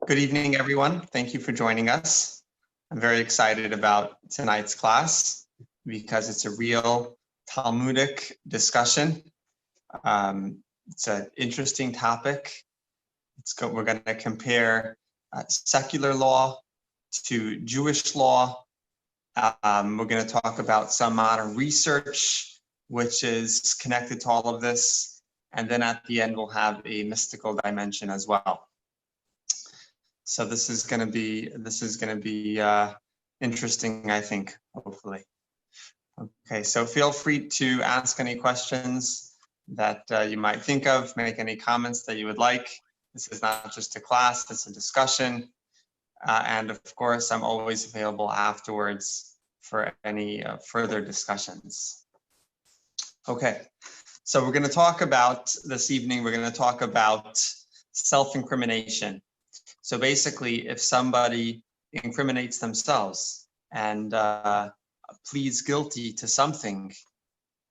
Good evening, everyone. Thank you for joining us. I'm very excited about tonight's class because it's a real Talmudic discussion. It's an interesting topic. We're going to compare secular law to Jewish law. We're going to talk about some modern research, which is connected to all of this. And then at the end, we'll have a mystical dimension as well. So this is going to be interesting, I think, hopefully. Okay, so feel free to ask any questions that you might think of, make any comments that you would like. This is not just a class, it's a discussion. And of course, I'm always available afterwards for any further discussions. Okay, so we're going to talk about this evening, we're going to talk about self-incrimination. So basically, if somebody incriminates themselves and pleads guilty to something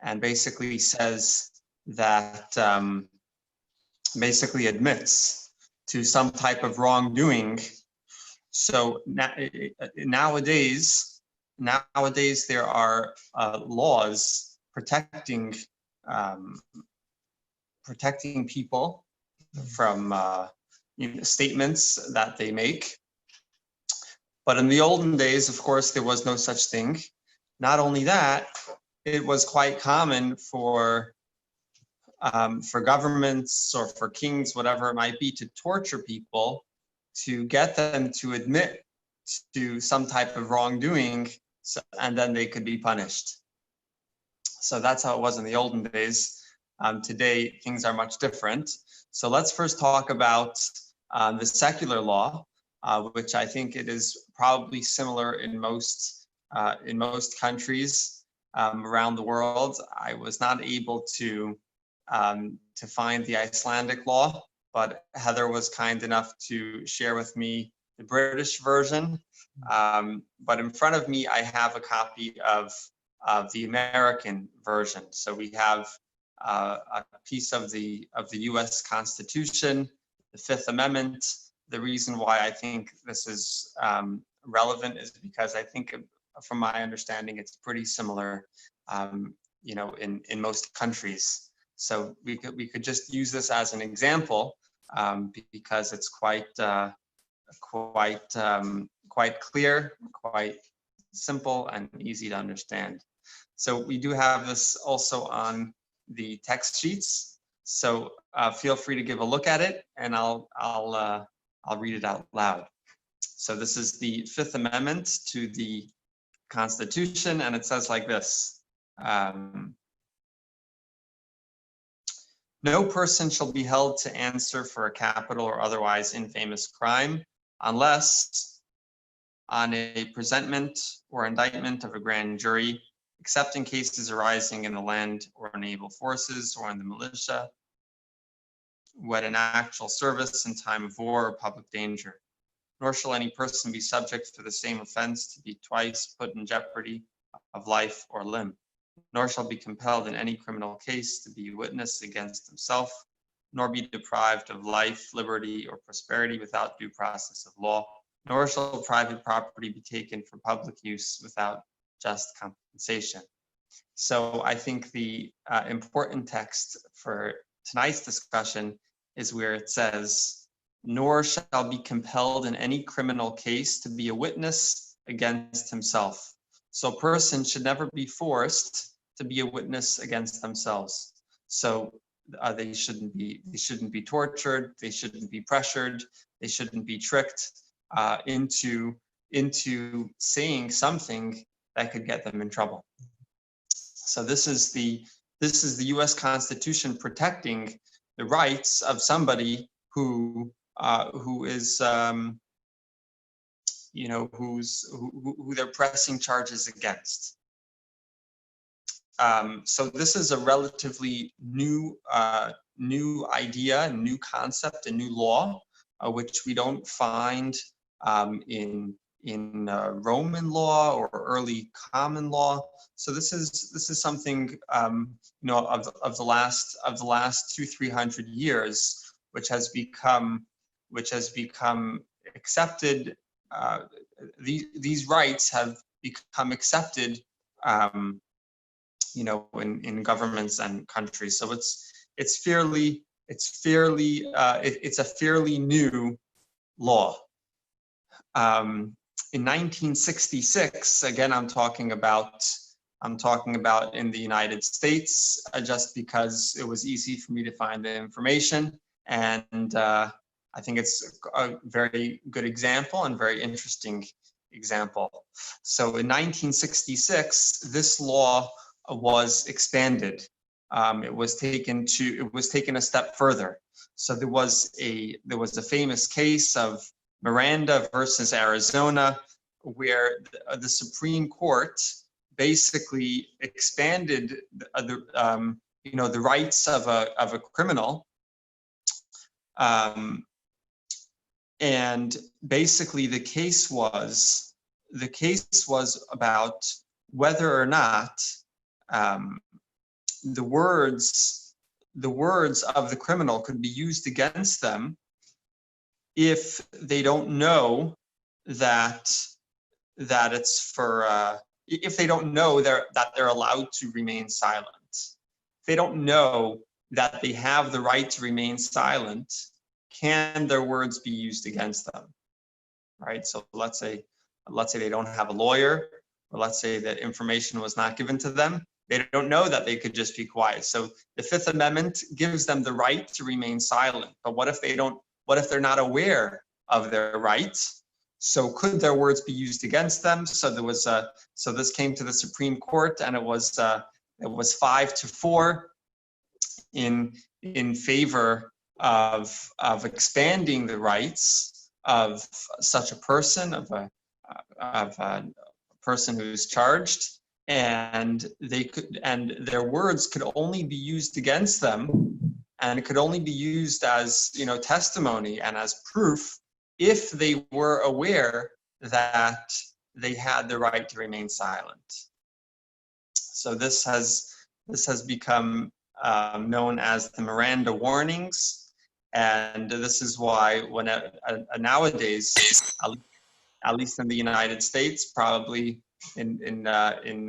and basically says that, basically admits to some type of wrongdoing. So nowadays there are laws protecting people from statements that they make. But in the olden days, of course, there was no such thing. Not only that, it was quite common for governments or for kings, whatever it might be, to torture people to get them to admit to some type of wrongdoing, and then they could be punished. So that's how it was in the olden days. Today, things are much different. So let's first talk about the secular law, which I think it is probably similar in most countries around the world. I was not able to find the Icelandic law, but Heather was kind enough to share with me the British version. But in front of me, I have a copy of the American version. So we have a piece of the U.S. Constitution, the Fifth Amendment. The reason why I think this is relevant is because I think, from my understanding, it's pretty similar, in most countries. So we could just use this as an example because it's quite clear, quite simple, and easy to understand. So we do have this also on the text sheets. So feel free to give a look at it, and I'll read it out loud. So this is the Fifth Amendment to the Constitution, and it says like this. No person shall be held to answer for a capital or otherwise infamous crime unless on a presentment or indictment of a grand jury, except in cases arising in the land or naval forces or in the militia, when in actual service in time of war or public danger. Nor shall any person be subject for the same offense to be twice put in jeopardy of life or limb. Nor shall be compelled in any criminal case to be witness against himself, nor be deprived of life, liberty, or prosperity without due process of law. Nor shall private property be taken for public use without just compensation. So I think the important text for tonight's discussion is where it says, nor shall be compelled in any criminal case to be a witness against himself. So a person should never be forced to be a witness against themselves. So they shouldn't be tortured, they shouldn't be pressured, they shouldn't be tricked into saying something that could get them in trouble. So this is the U.S. Constitution protecting the rights of somebody who is who they're pressing charges against. So this is a relatively new idea, new concept, a new law, which we don't find in Roman law or early common law. So this is something of the last 200-300 years, which has become accepted, these rights have become accepted, you know, in governments and countries. So it's a fairly new law. In 1966, again, I'm talking about in the United States, just because it was easy for me to find the information, and I think it's a very good example and very interesting example. So in 1966, this law was expanded. It was taken a step further. So there was a famous case of Miranda versus Arizona, where the Supreme Court basically expanded you know, the rights of a criminal, and basically the case was about whether or not the words of the criminal could be used against them if they don't know that it's for if they don't know that they're allowed to remain silent. If they don't know that they have the right to remain silent, can their words be used against them? Right? So let's say they don't have a lawyer, or let's say that information was not given to them. They don't know that they could just be quiet. So the Fifth Amendment gives them the right to remain silent. But what if they're not aware of their rights? So could their words be used against them? So this came to the Supreme Court, and it was 5-4 in favor of expanding the rights of such a person, of a person who's charged, and their words could only be used against them, and it could only be used as, you know, testimony and as proof if they were aware that they had the right to remain silent. So this has become known as the Miranda warnings, and this is why when nowadays, at least in the United States, probably in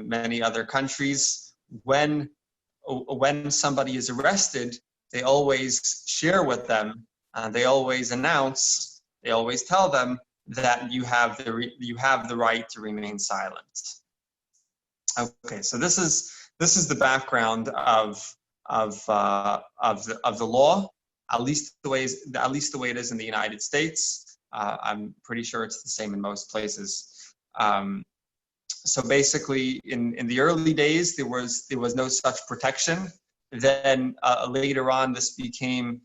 many other countries, when somebody is arrested, they always share with them, and they always announce, they always tell them that you have the right to remain silent. Okay, so this is the background of the law, at least the way it is in the United States. I'm pretty sure it's the same in most places. So basically, in the early days, there was no such protection. Then later on, this became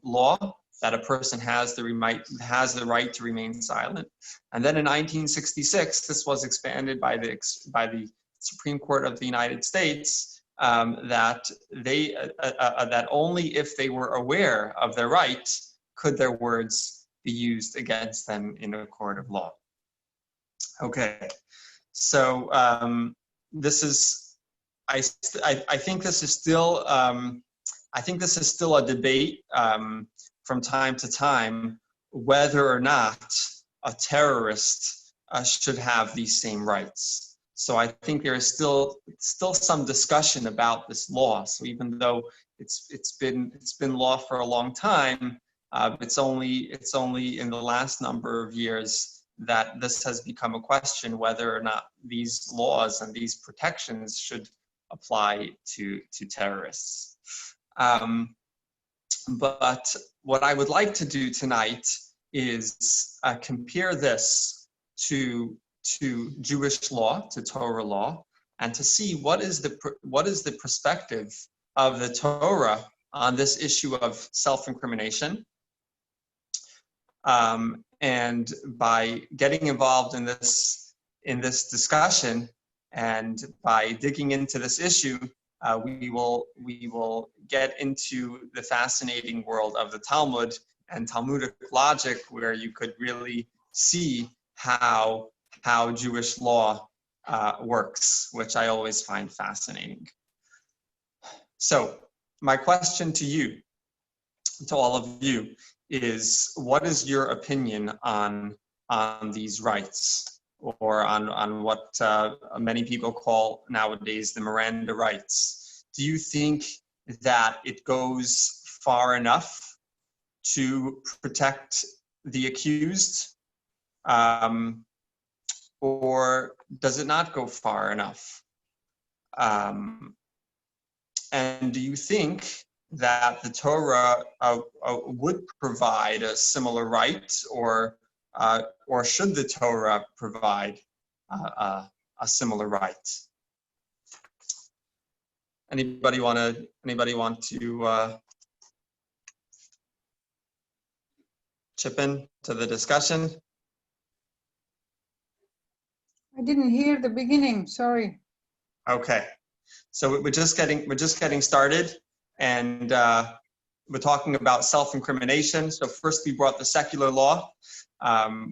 law, that a person has the right to remain silent. And then in 1966, this was expanded by the Supreme Court of the United States, that only if they were aware of their right could their words be used against them in a court of law. Okay, so this is, I think this is still a debate from time to time whether or not a terrorist should have these same rights. So I think there is still some discussion about this law. So even though it's been law for a long time, it's only in the last number of years that this has become a question whether or not these laws and these protections should apply to terrorists. But what I would like to do tonight is compare this to Jewish law, to Torah law, and to see what is the perspective of the Torah on this issue of self-incrimination. And by getting involved in this discussion and by digging into this issue, we will get into the fascinating world of the Talmud and Talmudic logic, where you could really see how Jewish law works, which I always find fascinating. So my question to you, to all of you, is, what is your opinion on these rights, or on what many people call nowadays the Miranda rights? Do you think that it goes far enough to protect the accused, or does it not go far enough? And do you think that the Torah would provide a similar right, or should the Torah provide a similar right? Anybody want to chip in to the discussion? I didn't hear the beginning, sorry. Okay, so we're just getting started, and we're talking about self-incrimination. So first we brought the secular law.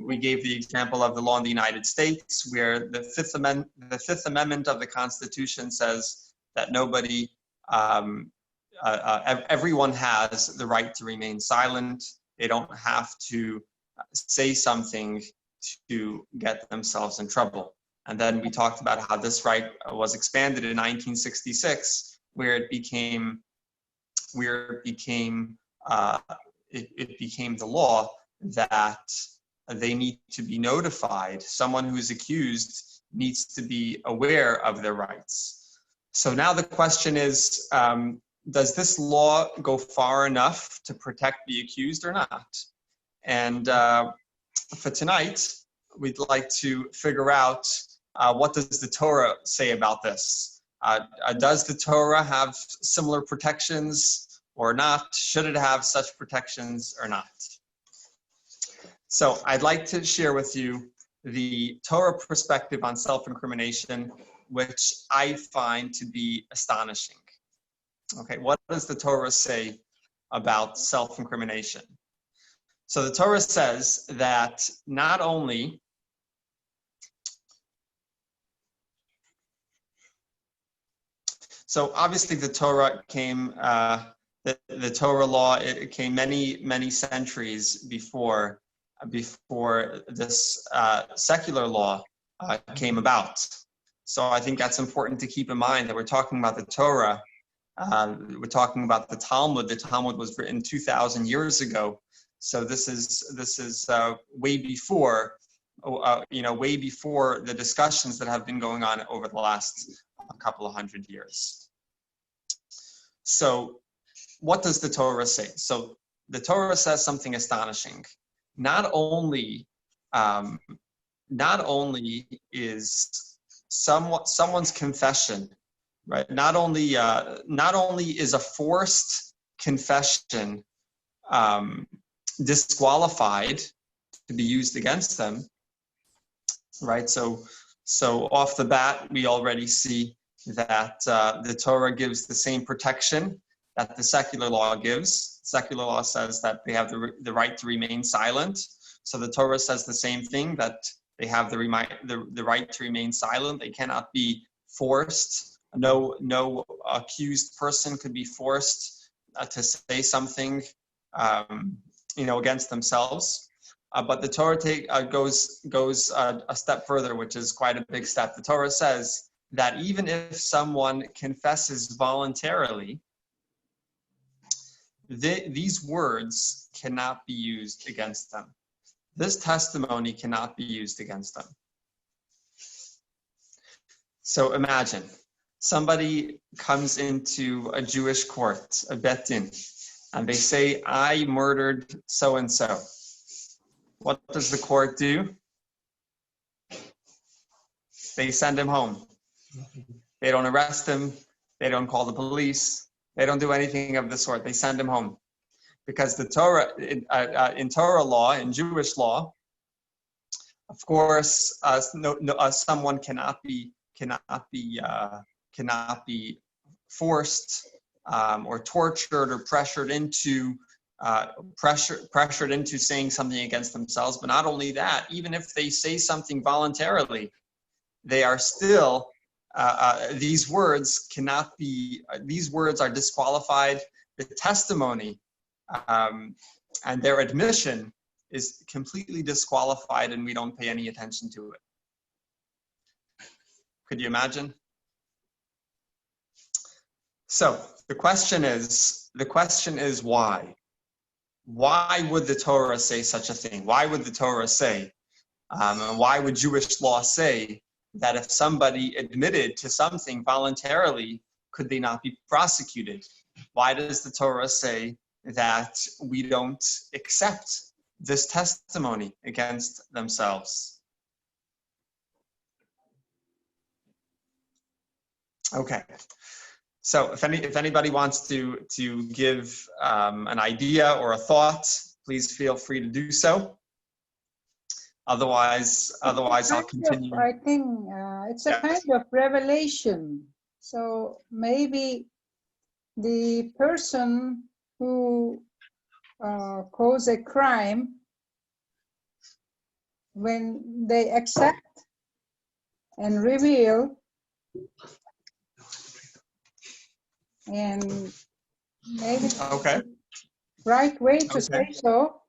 We gave the example of the law in the United States, where the Fifth Amendment of the Constitution says that nobody, everyone has the right to remain silent. They don't have to say something to get themselves in trouble. And then we talked about how this right was expanded in 1966, where it became the law that they need to be notified. Someone who's accused needs to be aware of their rights. So now the question is, does this law go far enough to protect the accused or not? And for tonight, we'd like to figure out what does the Torah say about this? Does the Torah have similar protections or not? Should it have such protections or not? So I'd like to share with you the Torah perspective on self-incrimination, which I find to be astonishing. Okay, what does the Torah say about self-incrimination? So the Torah says that not only so obviously the Torah came, the Torah law, it came many centuries before this secular law came about. So I think that's important to keep in mind, that we're talking about the Torah. We're talking about the Talmud. The Talmud was written 2,000 years ago. So this is way before, way before the discussions that have been going on over the last couple of hundred years. So what does the Torah say? So the Torah says something astonishing. Not only is someone's confession, right? Not only is a forced confession disqualified to be used against them, right? So off the bat, we already see that the Torah gives the same protection that the secular law gives. Secular law says that they have the right to remain silent. So the Torah says the same thing, that they have the right to remain silent. They cannot be forced. No accused person could be forced to say something, against themselves. But the Torah goes a step further, which is quite a big step. The Torah says that even if someone confesses voluntarily, these words cannot be used against them. This testimony cannot be used against them. So imagine somebody comes into a Jewish court, a bet din, and they say, I murdered so-and-so. What does the court do? They send him home. They don't arrest him. They don't call the police. They don't do anything of the sort. They send him home. Because the Torah, in Torah law, in Jewish law, of course, someone cannot be forced or tortured or pressured into saying something against themselves. But not only that, even if they say something voluntarily, they are still these words are disqualified. The testimony and their admission is completely disqualified and we don't pay any attention to it. Could you imagine? So the question is why? Why would the Torah say such a thing? Why would the Torah say, and why would Jewish law say that if somebody admitted to something voluntarily, could they not be prosecuted? Why does the Torah say that we don't accept this testimony against themselves? Okay, so if anybody wants to give an idea or a thought, please feel free to do so. Otherwise I'll continue. I think it's a kind of revelation. So maybe the person who caused a crime, when they accept and reveal, and maybe Okay. right way to say so,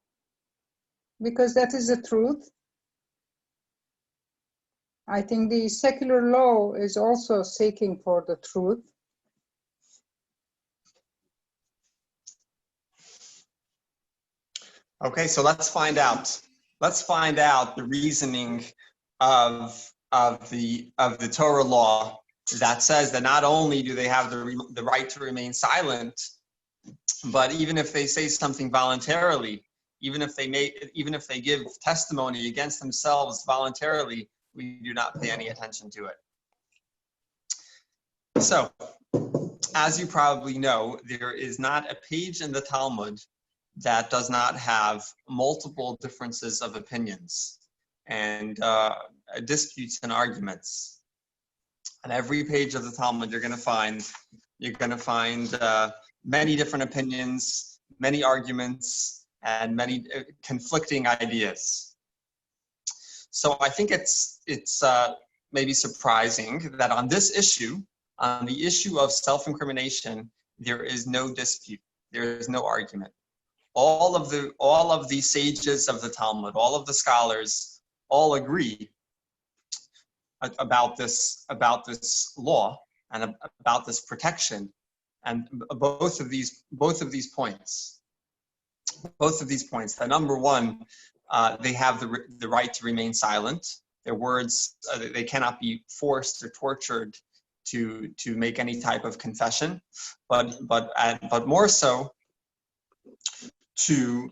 because that is the truth. I think the secular law is also seeking for the truth. Okay, so let's find out. Let's find out the reasoning of the Torah law that says that not only do they have the right to remain silent, but even if they say something voluntarily, even if they give testimony against themselves voluntarily, we do not pay any attention to it. So, as you probably know, there is not a page in the Talmud that does not have multiple differences of opinions and disputes and arguments. On every page of the Talmud, you're going to find many different opinions, many arguments, and many conflicting ideas. So I think it's maybe surprising that on this issue, on the issue of self-incrimination, there is no dispute, there is no argument. All of the sages of the Talmud, all of the scholars, all agree about this law and about this protection, and both of these points. That number one, they have the right to remain silent. Their words, they cannot be forced or tortured to make any type of confession, but more so to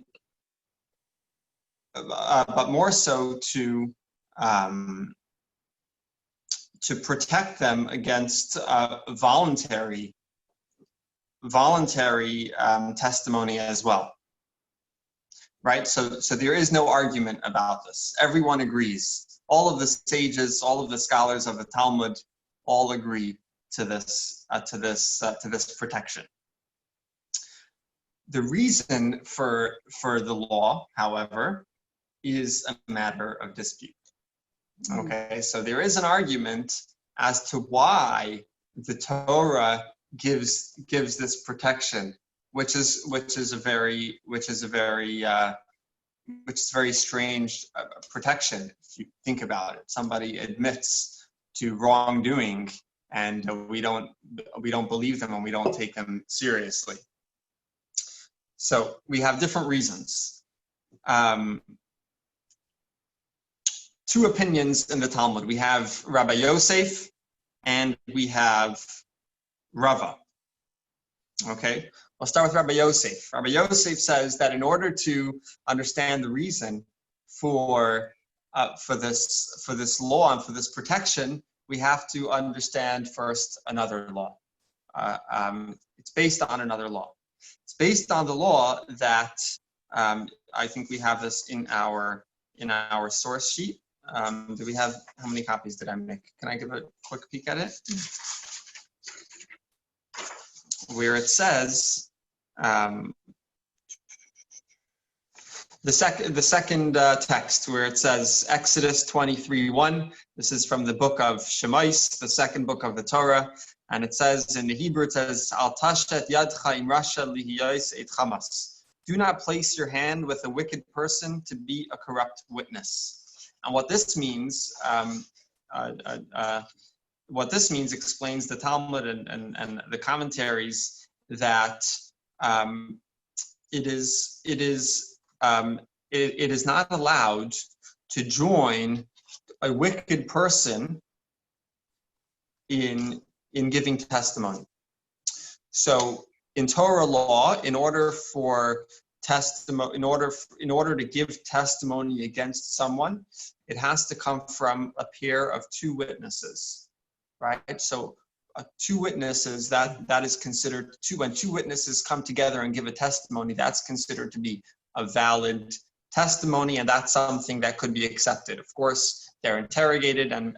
protect them against voluntary testimony as well. Right, so there is no argument about this. Everyone agrees. All of the sages, all of the scholars of the Talmud, all agree to this protection. The reason for the law, however, is a matter of dispute. Okay, so there is an argument as to why the Torah gives this protection, which is very strange protection if you think about it. Somebody admits to wrongdoing, and we don't believe them and we don't take them seriously. So we have different reasons. Two opinions in the Talmud. We have Rabbi Yosef and we have Rava. Okay, I'll start with Rabbi Yosef. Rabbi Yosef says that in order to understand the reason for this law and for this protection, we have to understand first another law. It's based on another law. It's based on the law that I think we have this in our source sheet. Do we have, how many copies did I make? Can I give a quick peek at it? Where it says, the second text where it says Exodus 23:1. This is from the book of Shemais, the second book of the Torah, and it says in the Hebrew, it says Al tashet yadcha im rasha lihiyos et chamas. do not place your hand with a wicked person to be a corrupt witness. And what this means, explains the Talmud and the commentaries, that it is not allowed to join a wicked person in giving testimony. So in Torah law, in order to give testimony against someone, it has to come from a pair of two witnesses, right? So two witnesses, that is considered when two witnesses come together and give a testimony, that's considered to be a valid testimony, and that's something that could be accepted. Of course, they're interrogated and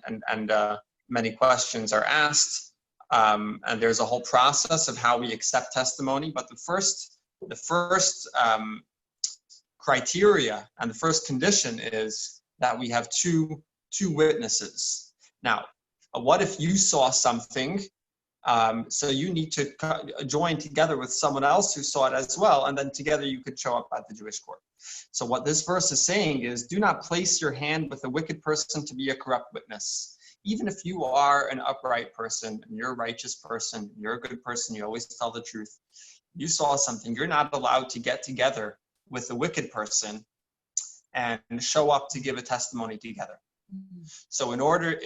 many questions are asked, and there's a whole process of how we accept testimony. But the first criteria and the first condition is that we have two witnesses. Now, what if you saw something? So you need to join together with someone else who saw it as well, and then together you could show up at the Jewish court. So what this verse is saying is, do not place your hand with a wicked person to be a corrupt witness. Even if you are an upright person, and you're a righteous person, you're a good person, you always tell the truth, you saw something, you're not allowed to get together with a wicked person and show up to give a testimony together. So in order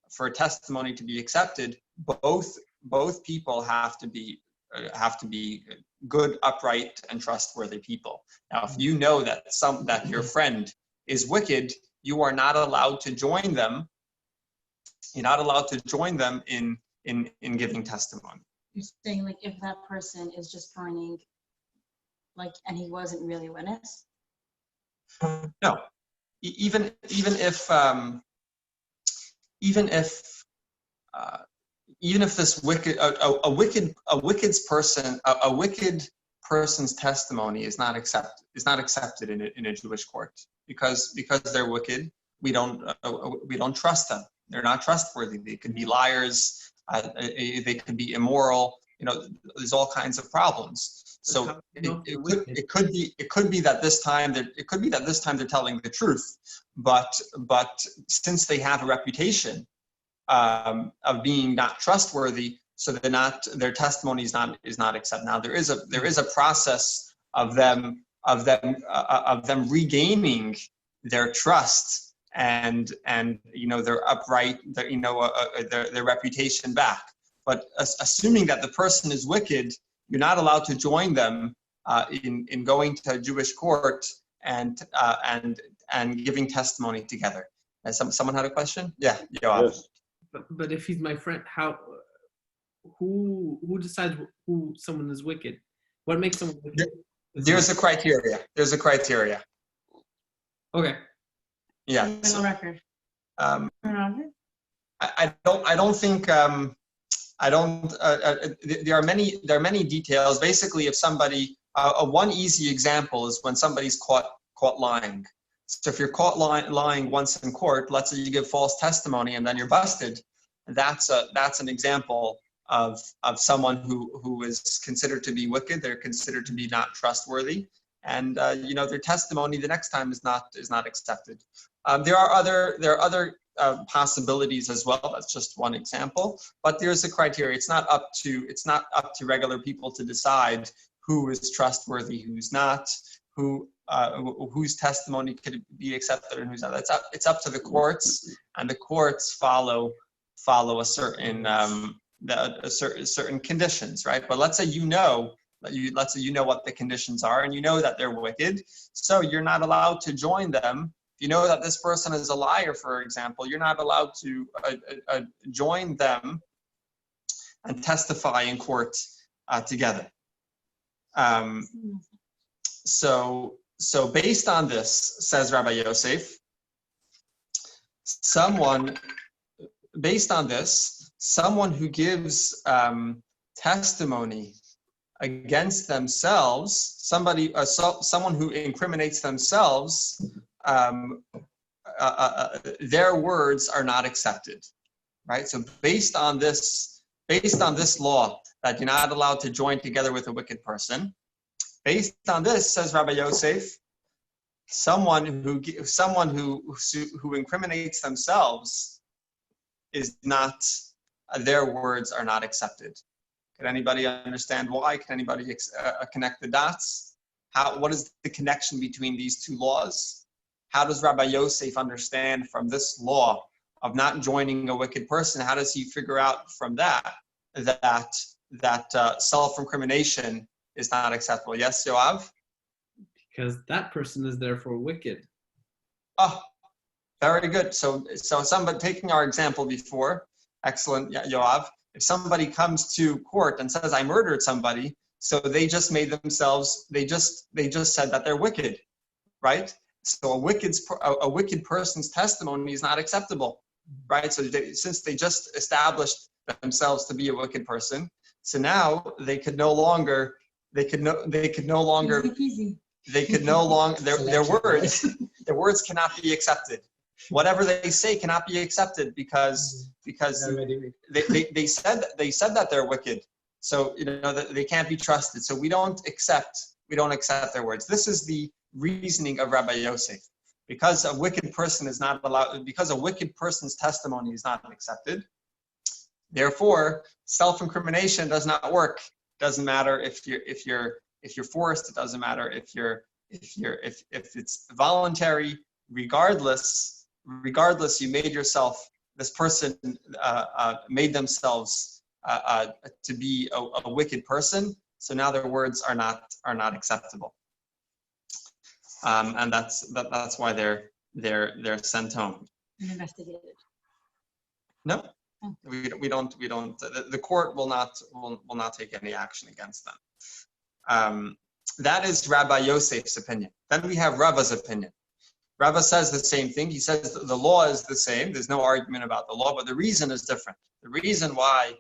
for a testimony to be accepted, both people have to be good, upright, and trustworthy people. Now, if you know that your friend is wicked, you are not allowed to join them. You're not allowed to join them in giving testimony. You're saying, like, if that person is just joining, like, and he wasn't really a witness? No, even if this wicked person's testimony is not accepted in a Jewish court because they're wicked. We don't trust them. They're not trustworthy. They could be liars. They could be immoral. There's all kinds of problems. So it could be that this time they're telling the truth, but since they have a reputation of being not trustworthy, so their testimony is not accepted. Now there is a process of them regaining their trust and their upright, their reputation back. But assuming that the person is wicked, you're not allowed to join them in going to a Jewish court and giving testimony together. Someone had a question? Yeah, Yoav. Yes. But if he's my friend, who decides who someone is wicked? What makes someone wicked? There's a criteria. Okay. Yeah. Criminal record. I don't think there are many details. Basically, if somebody, one easy example is when somebody's caught lying. So if you're caught lying once in court, let's say you give false testimony and then you're busted, that's an example of someone who is considered to be wicked. They're considered to be not trustworthy, and their testimony the next time is not accepted. There are other possibilities as well. That's just one example, but there's a criteria. It's not up to regular people to decide who is trustworthy, who's not, whose testimony could be accepted and who's not. It's up to the courts, and the courts follow a certain certain conditions, right? But let's say you know what the conditions are, and you know that they're wicked, so you're not allowed to join them. If you know that this person is a liar, for example, you're not allowed to join them and testify in court together. So based on this, says Rabbi Yosef, someone who gives testimony against themselves, someone who incriminates themselves, their words are not accepted, right? So based on this law, that you're not allowed to join together with a wicked person. Based on this, says Rabbi Yosef, someone who incriminates themselves is not, their words are not accepted. Can anybody understand why? Can anybody connect the dots? What is the connection between these two laws? How does Rabbi Yosef understand from this law of not joining a wicked person? How does he figure out from that self-incrimination is not acceptable? Yes, Yoav? Because that person is therefore wicked. Oh, very good. So somebody, taking our example before, excellent, Yoav. If somebody comes to court and says, I murdered somebody, so they just made themselves, they just said that they're wicked, right? So a wicked person's testimony is not acceptable, right? So since they just established themselves to be a wicked person, so now they could no longer their words cannot be accepted. Whatever they say cannot be accepted because they said that they're wicked. So they can't be trusted. So we don't accept their words. This is the reasoning of Rabbi Yosef. Because a wicked person is not allowed, because a wicked person's testimony is not accepted, therefore self-incrimination does not work. Doesn't matter if you're forced. It doesn't matter if it's voluntary. Regardless, you made yourself. This person made themselves to be a wicked person. So now their words are not acceptable, and that's why they're sent home. And investigated. No, we don't. The court will not take any action against them. That is Rabbi Yosef's opinion. Then we have Rava's opinion. Rava says the same thing. He says the law is the same. There's no argument about the law, but the reason is different. The reason why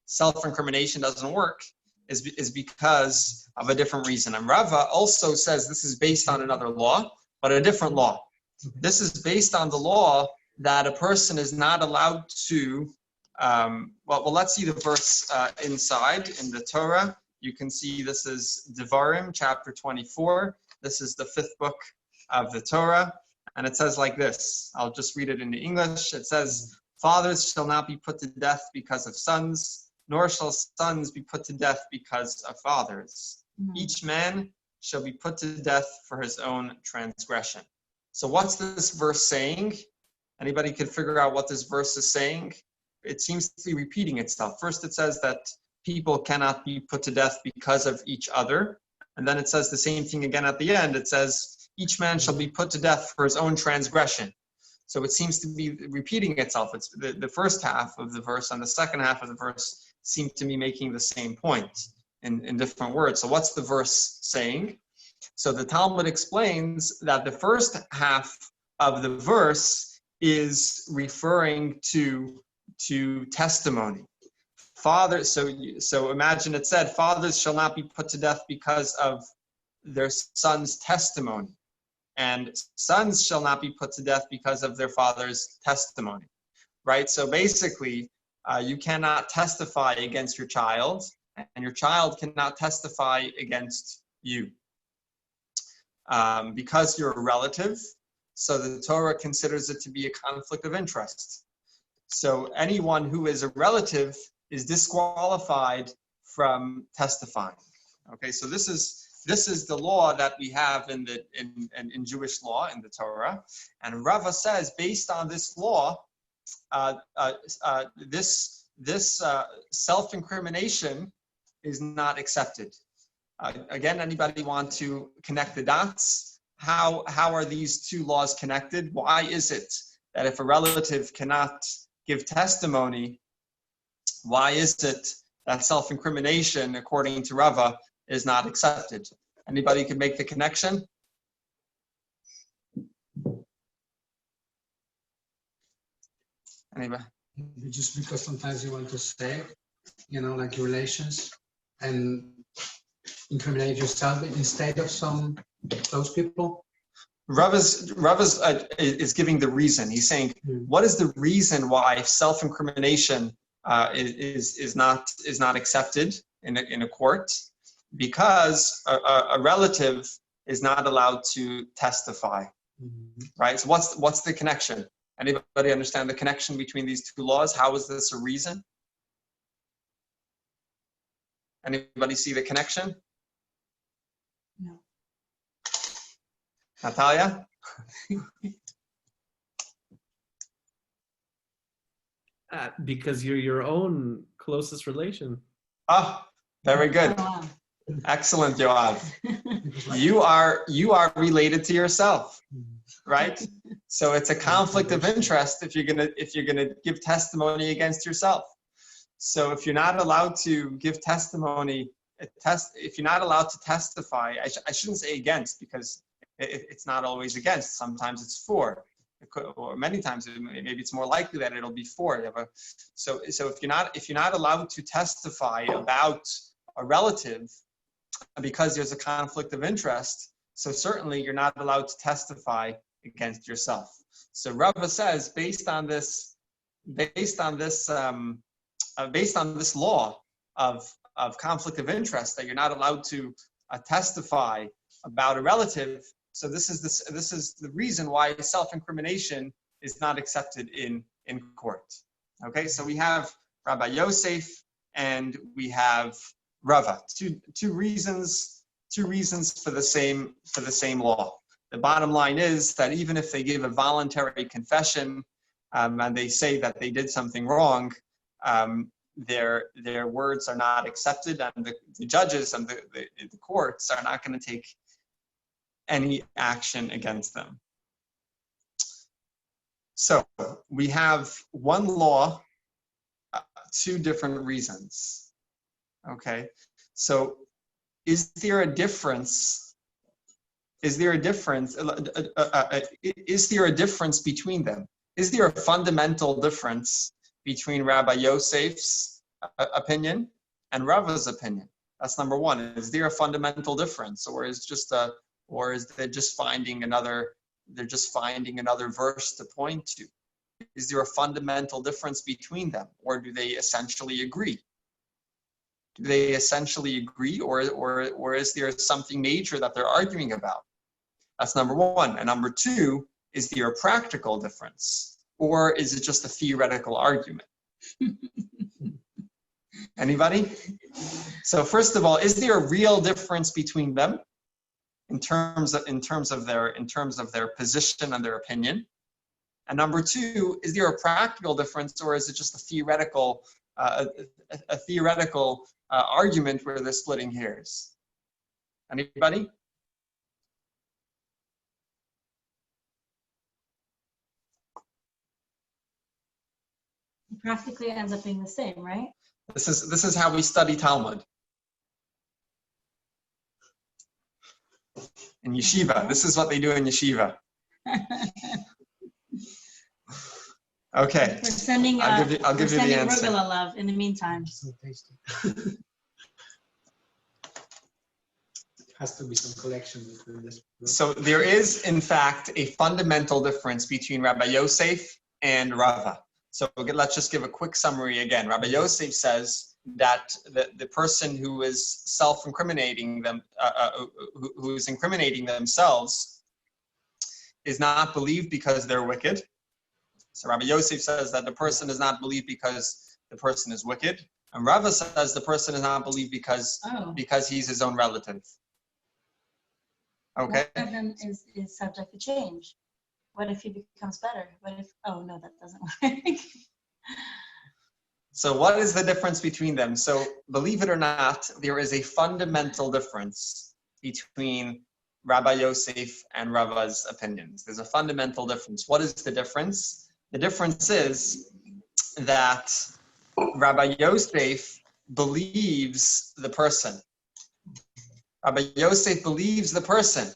self-incrimination doesn't work is because of a different reason. And Rava also says this is based on another law, but a different law. This is based on the law that a person is not allowed to. Well, let's see the verse inside in the Torah. You can see this is Devarim, chapter 24. This is the 5th book of the Torah. And it says like this. I'll just read it in English. It says, fathers shall not be put to death because of sons, nor shall sons be put to death because of fathers. Each man shall be put to death for his own transgression. So what's this verse saying? Anybody can figure out what this verse is saying? It seems to be repeating itself. First it says that people cannot be put to death because of each other. And then it says the same thing again at the end. It says, each man shall be put to death for his own transgression. So it seems to be repeating itself. It's the first half of the verse and the second half of the verse seem to be making the same point in different words. So what's the verse saying? So the Talmud explains that the first half of the verse is referring to testimony. Fathers, so imagine it said, fathers shall not be put to death because of their son's testimony, and sons shall not be put to death because of their father's testimony, right? So basically, you cannot testify against your child, and your child cannot testify against you. Because you're a relative, so the Torah considers it to be a conflict of interest. So anyone who is a relative is disqualified from testifying. Okay, so this is the law that we have in Jewish law in the Torah, and Rava says based on this law, this self-incrimination is not accepted. Again, anybody want to connect the dots? How are these two laws connected? Why is it that if a relative cannot give testimony, why is it that self-incrimination, according to Rava, is not accepted? Anybody can make the connection? Anybody? Just because sometimes you want to say, like relations, and incriminate yourself instead of some close people. Rav is giving the reason. He's saying, what is the reason why self-incrimination is not accepted in a court? Because a relative is not allowed to testify, right? So what's the connection? Anybody understand the connection between these two laws? How is this a reason? Anybody see the connection? No. Natalia? Because you're your own closest relation. Oh, very good. Oh, wow. Excellent, Yoav. You are related to yourself, right? So it's a conflict of interest if you're gonna give testimony against yourself. So if you're not allowed to give testimony, if you're not allowed to testify, I shouldn't say against, because it's not always against. Sometimes it's for. Or many times maybe it's more likely that it'll be for. So if you're not allowed to testify about a relative because there's a conflict of interest, so certainly you're not allowed to testify against yourself. So Rava says, based on this law of conflict of interest, that you're not allowed to testify about a relative. So this is the reason why self-incrimination is not accepted in court. Okay, so we have Rabbi Yosef and we have Rava. Two reasons for the same law. The bottom line is that even if they give a voluntary confession and they say that they did something wrong, their words are not accepted, and the judges and the courts are not going to take any action against them. So we have one law, two different reasons. Okay, so is there a difference? Is there a difference? Is there a difference between them? Is there a fundamental difference between Rabbi Yosef's opinion and Rava's opinion? That's number one. Is there a fundamental difference, or is they just finding another verse to point to? Is there a fundamental difference between them, or do they essentially agree? Do they essentially agree, or is there something major that they're arguing about? That's number one. And number two, is there a practical difference, or is it just a theoretical argument? Anybody? So first of all, is there a real difference between them in terms of their position and their opinion? And number two, is there a practical difference, or is it just a theoretical argument where they're splitting hairs? Anybody? It practically ends up being the same, right? This is how we study Talmud. In yeshiva, this is what they do in yeshiva. Okay. We're sending I'll give you the answer. Rugula love in the meantime. So tasty. Has to be some connection between this. So there is, in fact, a fundamental difference between Rabbi Yosef and Rava. So let's just give a quick summary again. Rabbi Yosef says that the person who is self-incriminating them, who is incriminating themselves, is not believed because they're wicked. So Rabbi Yosef says that the person is not believed because the person is wicked, and Rava says the person is not believed because he's his own relative. Okay. One of them is subject to change. What if he becomes better? What if? Oh no, that doesn't work. So what is the difference between them? So believe it or not, there is a fundamental difference between Rabbi Yosef and Rava's opinions. There's a fundamental difference. What is the difference? The difference is that Rabbi Yosef believes the person. Rabbi Yosef believes the person.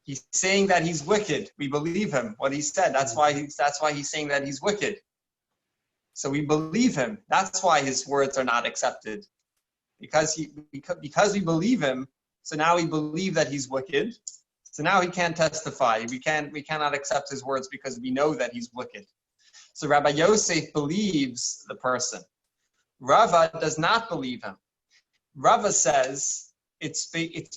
He's saying that he's wicked. We believe him, what he said. That's why he's saying that he's wicked. So we believe him. That's why his words are not accepted. Because we believe him, so now we believe that he's wicked. So now he can't testify. We cannot accept his words because we know that he's wicked. So Rabbi Yosef believes the person. Rava does not believe him. Rava says it's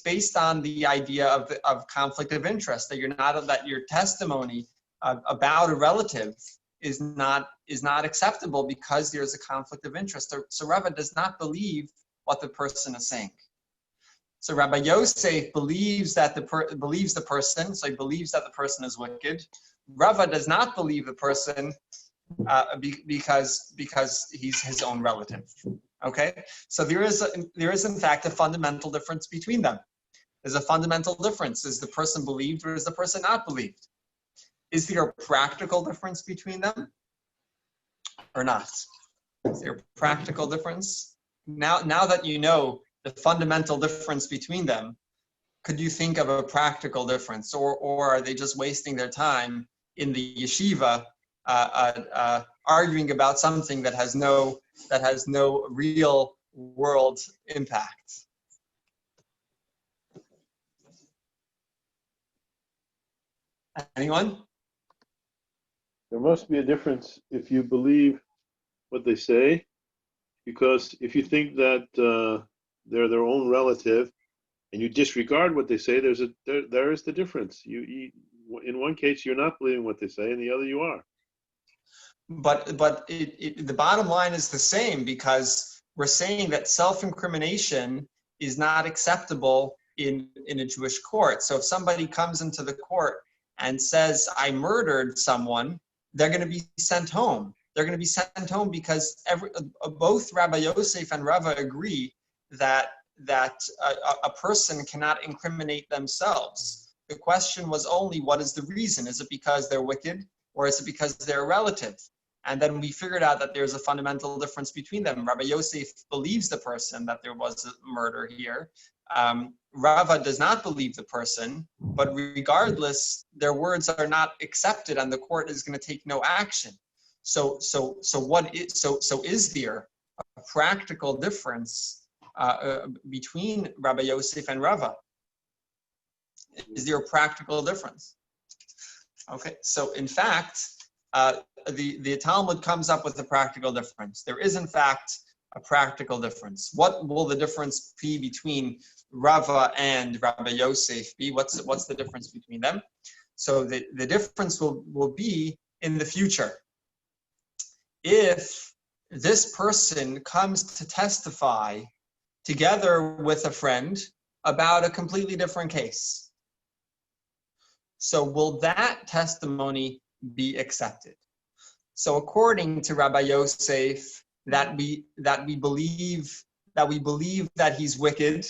based on the idea of conflict of interest, that your testimony about a relative is not acceptable because there's a conflict of interest. So Rava does not believe what the person is saying. So Rabbi Yosef believes the person, so he believes that the person is wicked. Rava does not believe the person because he's his own relative. Okay, so there is in fact a fundamental difference between them. There's a fundamental difference. Is the person believed or is the person not believed? Is there a practical difference between them or not? Is there a practical difference? Now that you know the fundamental difference between them, could you think of a practical difference, or are they just wasting their time in the yeshiva arguing about something that has no real world impact? Anyone? There must be a difference if you believe what they say, because if you think that they're their own relative and you disregard what they say, there is the difference. You in one case you're not believing what they say, in the other you are. But the bottom line is the same, because we're saying that self-incrimination is not acceptable in a Jewish court. So if somebody comes into the court and says, I murdered someone, they're going to be sent home. They're going to be sent home because both Rabbi Yosef and Rava agree that a person cannot incriminate themselves. The question was only, what is the reason? Is it because they're wicked, or is it because they're a relative? And then we figured out that there's a fundamental difference between them. Rabbi Yosef believes the person, that there was a murder here. Rava does not believe the person, but regardless, their words are not accepted and the court is going to take no action. So is there a practical difference between Rabbi Yosef and Rava? Is there a practical difference? Okay, so in fact, the Talmud comes up with a practical difference. There is in fact a practical difference. What will the difference be between Rava and Rabbi Yosef be? What's the difference between them? So the difference will be in the future. If this person comes to testify together with a friend about a completely different case, so will that testimony be accepted? So according to Rabbi Yosef, that we believe that he's wicked,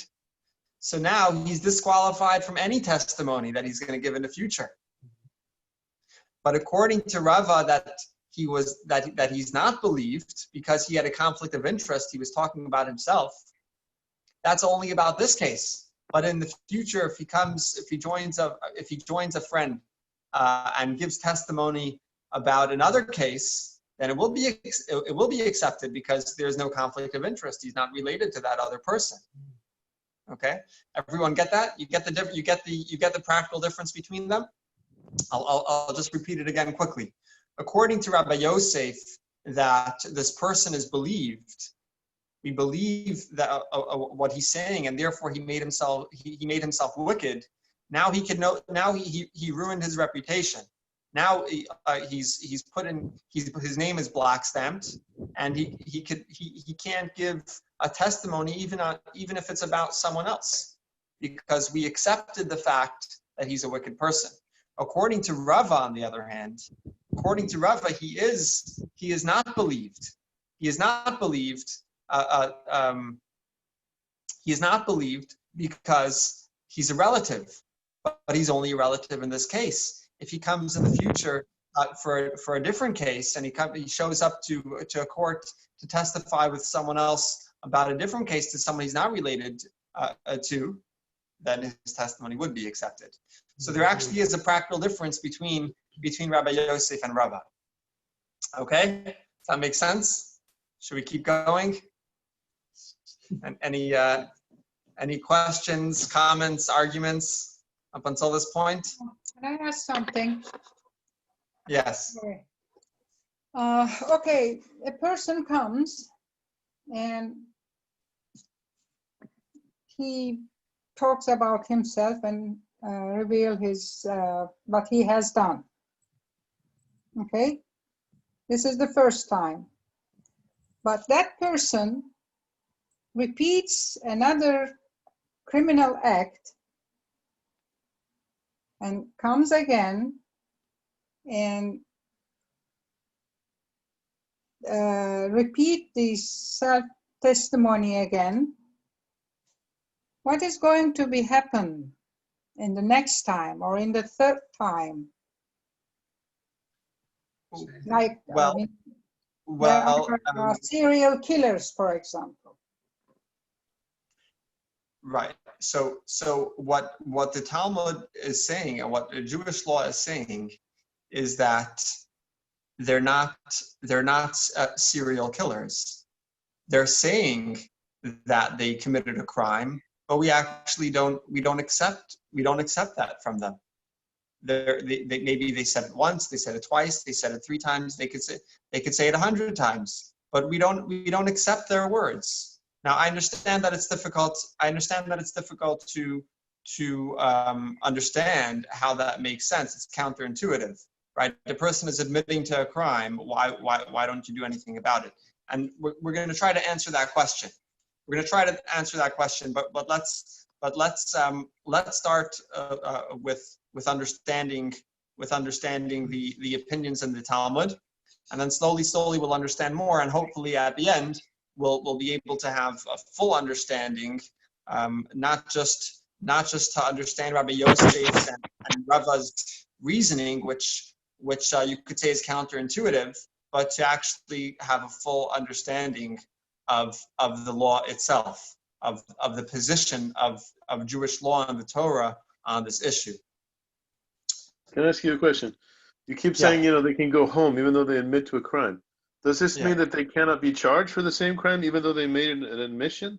so now he's disqualified from any testimony that he's going to give in the future. But according to Rava, that he's not believed because he had a conflict of interest, he was talking about himself, that's only about this case. But in the future, if he joins a friend and gives testimony about another case, then it will be accepted because there's no conflict of interest. He's not related to that other person. Okay, everyone get that? You get the practical difference between them. I'll just repeat it again quickly. According to Rabbi Yosef, that this person is believed. We believe that what he's saying, and therefore he made himself wicked. Now he can know. Now he ruined his reputation. Now his name is black stamped, and he can't give a testimony even if it's about someone else, because we accepted the fact that he's a wicked person. According to Rava, on the other hand, according to Rava, he is not believed. He is not believed. He is not believed because he's a relative, but he's only a relative in this case. If he comes in the future for a different case, and he shows up to a court to testify with someone else about a different case to someone he's not related to, then his testimony would be accepted. So there actually is a practical difference between Rabbi Yosef and Rava. Okay, does that make sense? Should we keep going? And any questions, comments, arguments? up until this point? Can I ask something? Yes. Okay, a person comes and he talks about himself and reveal his what he has done. Okay, this is the first time, but that person repeats another criminal act and comes again and repeat this self-testimony again. What is going to be happen in the next time or in the third time? Like, Well, I mean, well, there are serial killers, for example. right. So what the Talmud is saying and what the Jewish law is saying is that they're not serial killers. They're saying that they committed a crime, but we actually don't accept that from them. Maybe they said it once, they said it twice, they said it 3 times. They could say it 100 times, but we don't accept their words. Now, I understand that it's difficult. I understand that it's difficult to understand how that makes sense. It's counterintuitive, right? The person is admitting to a crime. Why don't you do anything about it? And we're going to try to answer that question. We're going to try to answer that question, but let's start with understanding the opinions in the Talmud, and then slowly we'll understand more, and hopefully at the end we'll be able to have a full understanding, not just to understand Rabbi Yosef's and Rava's reasoning, which you could say is counterintuitive, but to actually have a full understanding of the law itself, of the position of Jewish law and the Torah on this issue. Can I ask you a question? You keep saying, they can go home even though they admit to a crime. Does this mean that they cannot be charged for the same crime even though they made an admission?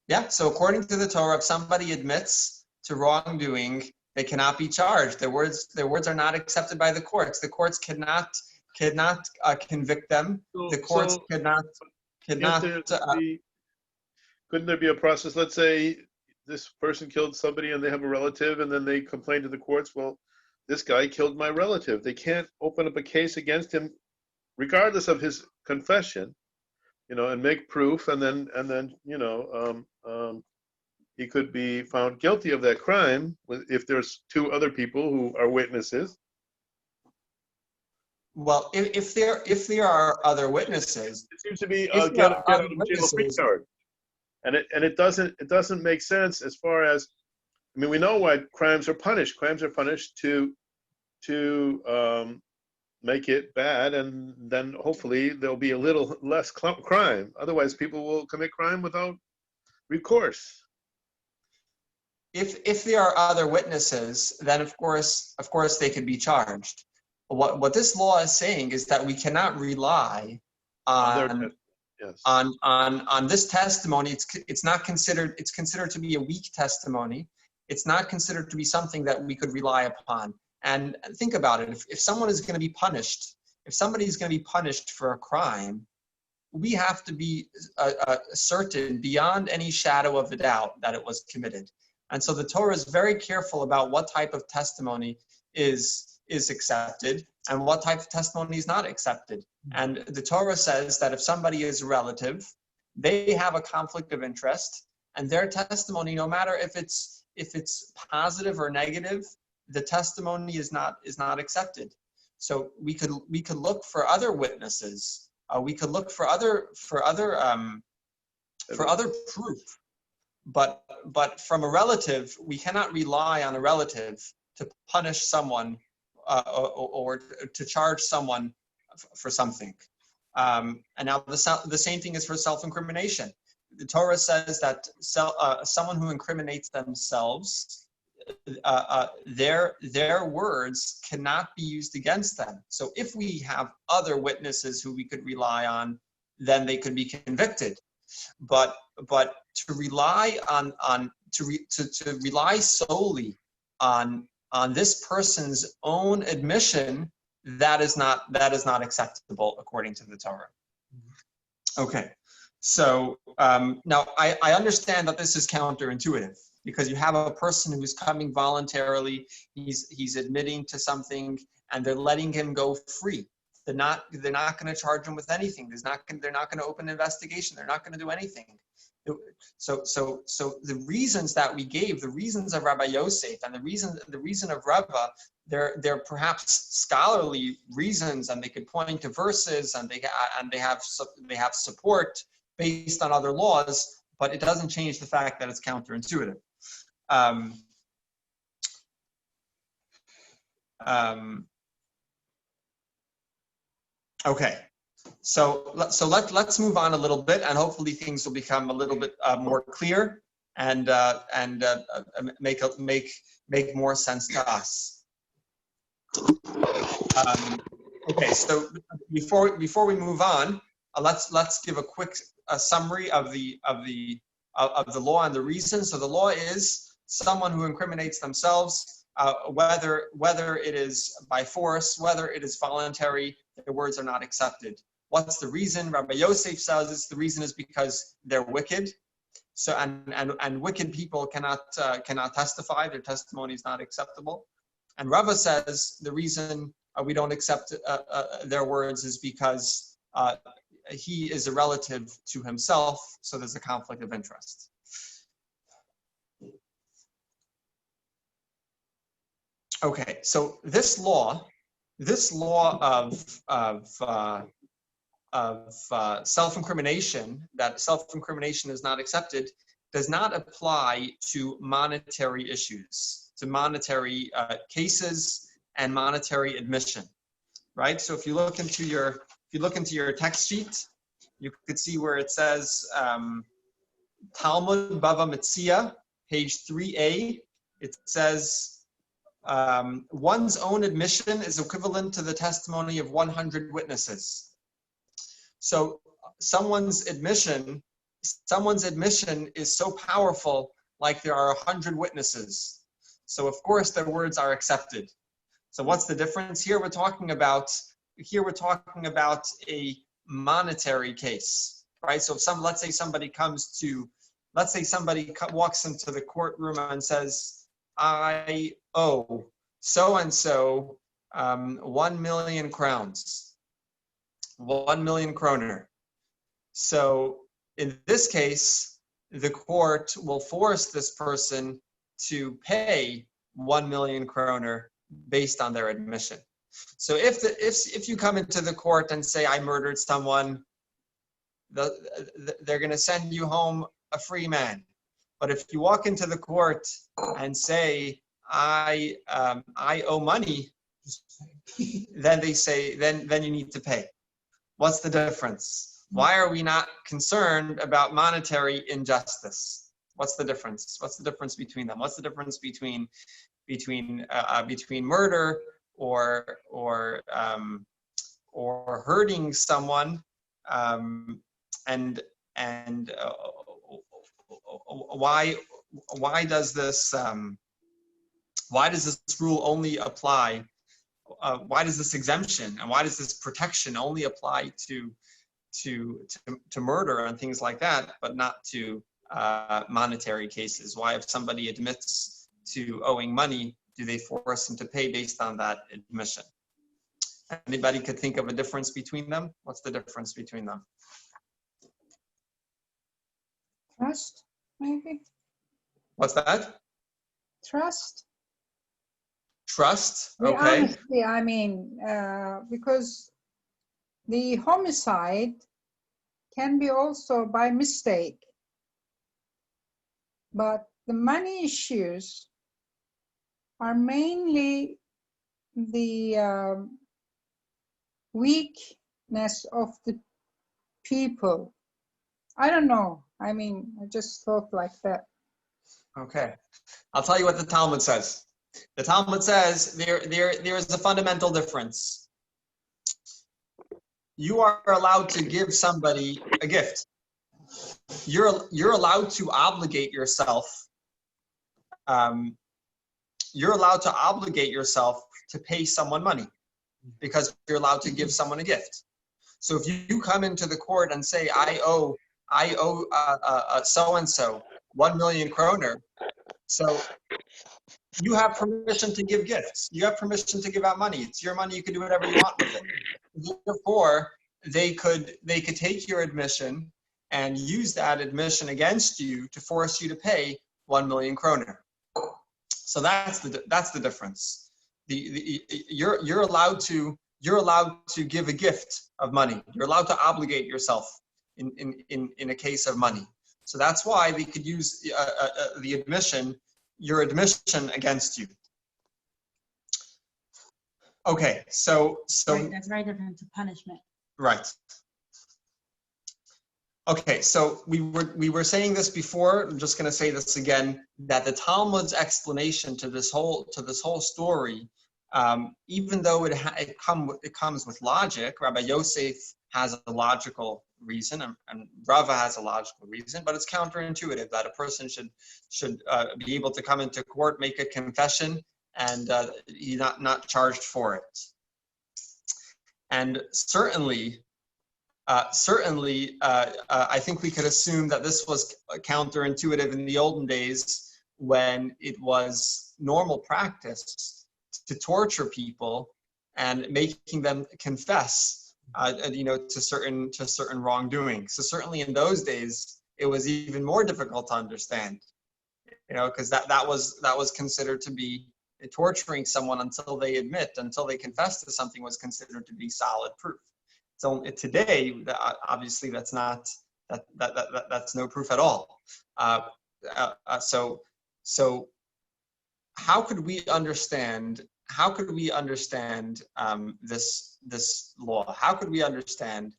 Yeah, so according to the Torah, if somebody admits to wrongdoing, they cannot be charged. Their words are not accepted by the courts. The courts cannot convict them. The courts cannot. Couldn't there be a process? Let's say this person killed somebody and they have a relative, and then they complain to the courts, well, this guy killed my relative. They can't open up a case against him regardless of his confession, and make proof, and then he could be found guilty of that crime if there's 2 other people who are witnesses. Well, if there are other witnesses, it seems to be get out of jail free card, and it doesn't make sense as far as, I mean, we know why crimes are punished. Crimes are punished to make it bad, and then hopefully there'll be a little less crime. Otherwise, people will commit crime without recourse. If there are other witnesses, then of course they could be charged. What this law is saying is that we cannot rely on this testimony. It's not considered. It's considered to be a weak testimony. It's not considered to be something that we could rely upon. And think about it. If someone is going to be punished, if somebody is going to be punished for a crime, we have to be certain beyond any shadow of a doubt that it was committed. And so the Torah is very careful about what type of testimony is accepted and what type of testimony is not accepted. And the Torah says that if somebody is a relative, they have a conflict of interest, and their testimony, no matter if it's positive or negative, the testimony is not accepted. So we could look for other witnesses. We could look for other proof. But from a relative, we cannot rely on a relative to punish someone or to charge someone for something. And now the same thing is for self-incrimination. The Torah says that someone who incriminates themselves, their words cannot be used against them. So if we have other witnesses who we could rely on, then they could be convicted. But to rely on rely solely on this person's own admission, that is not acceptable according to the Torah. Okay, so now I understand that this is counterintuitive, because you have a person who's coming voluntarily, he's admitting to something, and they're letting him go free. They're not going to charge him with anything. They're not going to open an investigation. They're not going to do anything. So the reasons that we gave, the reasons of Rabbi Yosef and the reason of Rava, they're perhaps scholarly reasons, and they could point to verses, and they have support based on other laws, but it doesn't change the fact that it's counterintuitive. Okay, so let's move on a little bit, and hopefully things will become a little bit more clear and make more sense to us. Okay, so before we move on, let's give a quick summary of the law and the reason. So the law is someone who incriminates themselves, whether it is by force, whether it is voluntary, their words are not accepted. What's the reason? Rabbi Yosef says the reason is because they're wicked. So and wicked people cannot testify; their testimony is not acceptable. And Rava says the reason we don't accept their words is because he is a relative to himself, so there's a conflict of interest. Okay, so this law of self-incrimination, that self-incrimination is not accepted, does not apply to monetary issues, to monetary cases and monetary admission, right? So if you look into your text sheet, you could see where it says Talmud Bava Metzia, page 3a. It says one's own admission is equivalent to the testimony of 100 witnesses. So someone's admission is so powerful, like there are 100 witnesses. So of course their words are accepted. So what's the difference? Here we're talking about a monetary case, right? So if let's say somebody walks into the courtroom and says, I owe so-and-so 1 million crowns, 1 million kroner. So in this case, the court will force this person to pay 1 million kroner based on their admission. So if you come into the court and say, I murdered someone, they're going to send you home a free man. But if you walk into the court and say, I owe money, then they say, then you need to pay. What's the difference? Why are we not concerned about monetary injustice? What's the difference? What's the difference between them? What's the difference between murder or hurting someone, and why does this rule only apply? Why does this exemption and why does this protection only apply to murder and things like that, but not to monetary cases? Why, if somebody admits to owing money, do they force him to pay based on that admission? Anybody could think of a difference between them? What's the difference between them? Trust, maybe? What's that? Trust? Trust? The Okay. honesty, I mean, because the homicide can be also by mistake. But the money issues are mainly the weakness of the people. I don't know. I mean, I just thought like that. Okay. I'll tell you what the Talmud says. The Talmud says there is a fundamental difference. You are allowed to give somebody a gift. You're allowed to obligate yourself. you're allowed to obligate yourself to pay someone money because you're allowed to give someone a gift. So if you come into the court and say, I owe so-and-so 1 million kroner, so you have permission to give gifts. You have permission to give out money. It's your money. You can do whatever you want with it. Therefore, they could take your admission and use that admission against you to force you to pay 1 million kroner. So that's the difference. You're allowed to give a gift of money. You're allowed to obligate yourself in a case of money. So that's why they could use your admission against you. Okay, so Right, that's very different to punishment. right. Okay, so we were saying this before. I'm just going to say this again, that the Talmud's explanation to this whole story, even though it comes with logic, Rabbi Yosef has a logical reason, and Rava has a logical reason, but it's counterintuitive that a person should be able to come into court, make a confession, and he's not charged for it. And certainly, I think we could assume that this was counterintuitive in the olden days when it was normal practice to torture people and making them confess, to certain wrongdoing. So certainly in those days, it was even more difficult to understand, because that was considered to be torturing someone until they confess to something was considered to be solid proof. So today, obviously, that's no proof at all. So how could we understand this law? How could we understand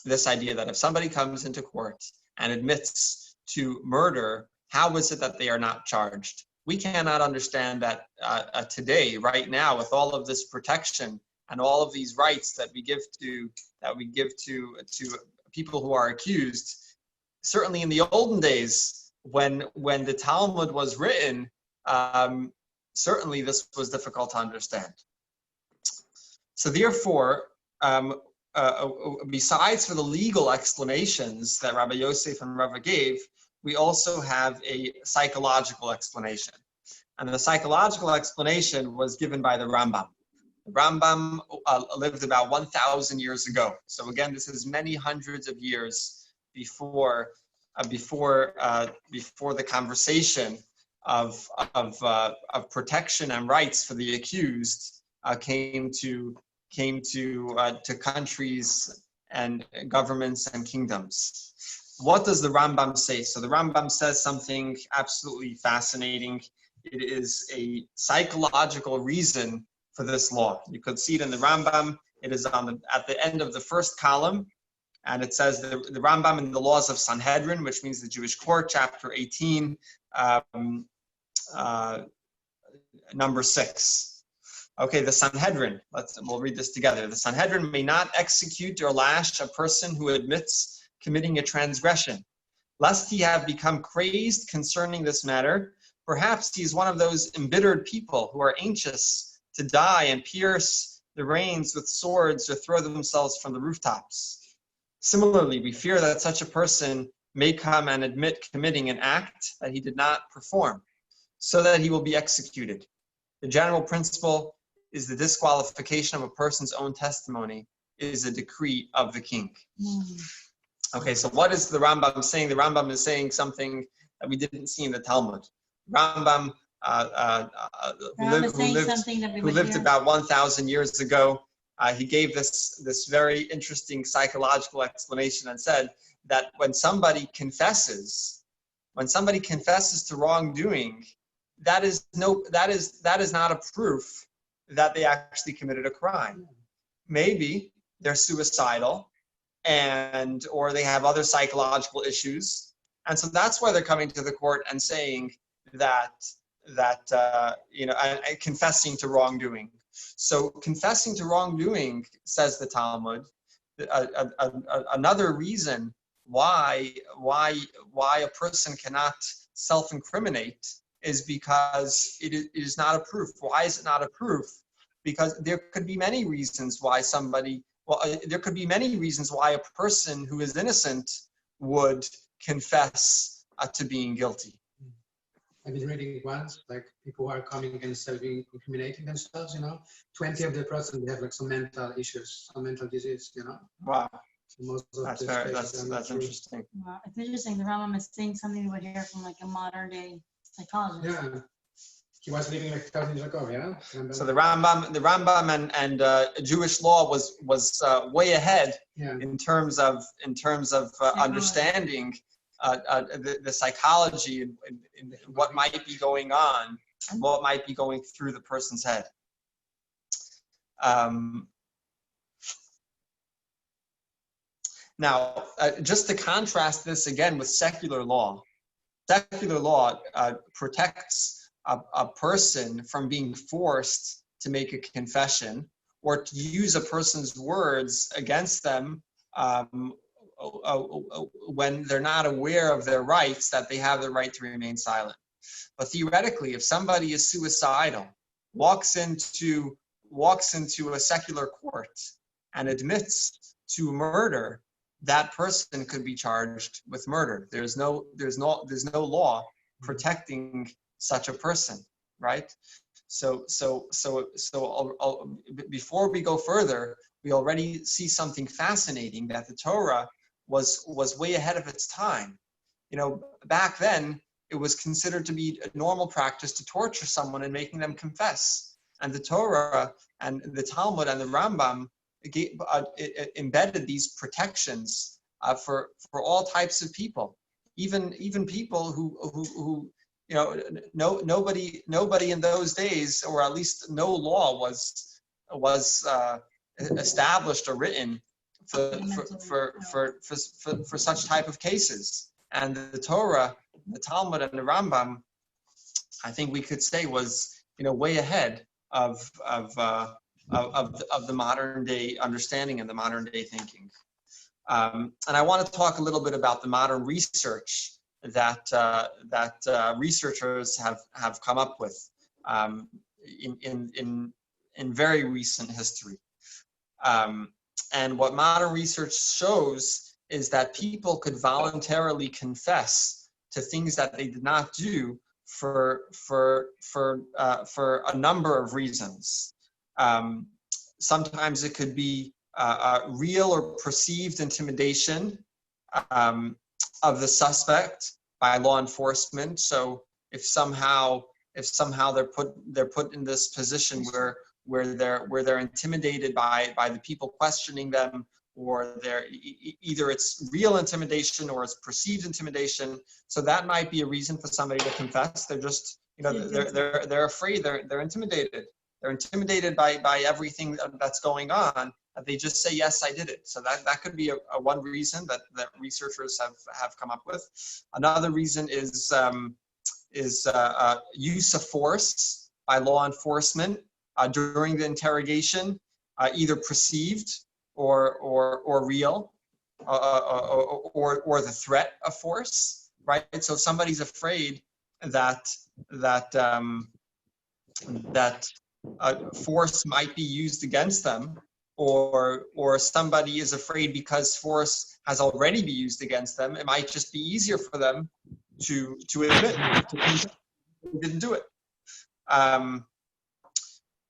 this idea that if somebody comes into court and admits to murder, how is it that they are not charged? We cannot understand that today, right now, with all of this protection and all of these rights that we give to people who are accused. Certainly in the olden days, when the Talmud was written, certainly this was difficult to understand. So therefore, besides for the legal explanations that Rabbi Yosef and Rava gave, we also have a psychological explanation. And the psychological explanation was given by the Rambam. The Rambam lived about 1,000 years ago. So again, this is many hundreds of years before the conversation of protection and rights for the accused came to countries and governments and kingdoms. What does the Rambam say? So the Rambam says something absolutely fascinating. It is a psychological reason for this law. You could see it in the Rambam. It is at the end of the first column, and it says the Rambam in the Laws of Sanhedrin, which means the Jewish court, chapter 18, number 6. Okay, the Sanhedrin. We'll read this together. The Sanhedrin may not execute or lash a person who admits committing a transgression, lest he have become crazed concerning this matter. Perhaps he is one of those embittered people who are anxious to die and pierce the reins with swords or throw themselves from the rooftops. Similarly, we fear that such a person may come and admit committing an act that he did not perform, so that he will be executed. The general principle is the disqualification of a person's own testimony is a decree of the king. Okay, so what is the Rambam saying? The Rambam is saying something that we didn't see in the Talmud. Rambam, who lived about 1,000 years ago, he gave this very interesting psychological explanation and said that when somebody confesses to wrongdoing, that is not a proof that they actually committed a crime. Maybe they're suicidal, or they have other psychological issues, and so that's why they're coming to the court and saying that and confessing to wrongdoing. So confessing to wrongdoing, says the Talmud, another reason why a person cannot self-incriminate is because it is not a proof. Why is it not a proof? Because there could be many reasons why there could be many reasons why a person who is innocent would confess to being guilty. I've been reading once, like people who are coming and self-incriminating themselves, 20 of the person, they have like some mental issues, some mental disease, Wow, So most of that's these very, cases are not that's true. interesting. Wow, it's interesting. The Rambam is saying something we would hear from like a modern day psychologist. Yeah. He was living like 1,000 years ago, yeah? So the Rambam and Jewish law was way ahead Yeah. in terms of understanding the psychology and what might be going on and what might be going through the person's head. Now, just to contrast this again with secular law protects a person from being forced to make a confession or to use a person's words against them when they're not aware of their rights, that they have the right to remain silent. But theoretically, if somebody is suicidal, walks into a secular court and admits to murder, that person could be charged with murder. There's no law protecting such a person, right? So before we go further, we already see something fascinating, that the Torah was way ahead of its time. Back then it was considered to be a normal practice to torture someone and making them confess. And the Torah and the Talmud and the Rambam embedded these protections for all types of people, even people who nobody in those days, or at least no law was established or written for such type of cases. And the Torah, the Talmud, and the Rambam, I think we could say, was way ahead of the modern day understanding and the modern day thinking. And I want to talk a little bit about the modern research that researchers have come up with in very recent history. And what modern research shows is that people could voluntarily confess to things that they did not do for a number of reasons. Sometimes it could be real or perceived intimidation of the suspect by law enforcement. So if somehow they're put in this position where they're intimidated by the people questioning them, or they're either it's real intimidation or it's perceived intimidation. So that might be a reason for somebody to confess. They're just they're afraid, they're intimidated. They're intimidated by everything that's going on, that they just say, yes, I did it. So that could be a one reason that researchers have come up with. Another reason is use of force by law enforcement during the interrogation, either perceived or real, or the threat of force, right? So if somebody's afraid that force might be used against them, or somebody is afraid because force has already been used against them, it might just be easier for them to admit they didn't do it.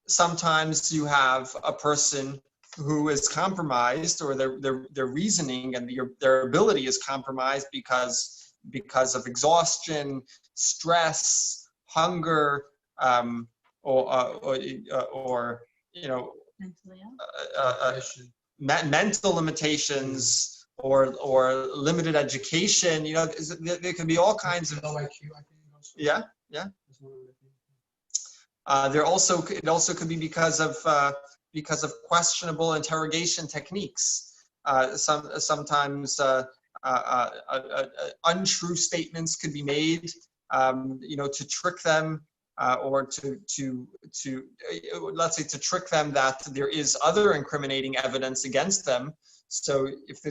Sometimes you have a person who is compromised, or their reasoning and their ability is compromised because of exhaustion, stress, hunger, or mental limitations, or limited education. There can be all kinds of low IQ, I think also. yeah. That's one of the things. It also could be because of questionable interrogation techniques. Sometimes untrue statements could be made, to trick them, or to let's say to trick them that there is other incriminating evidence against them. So if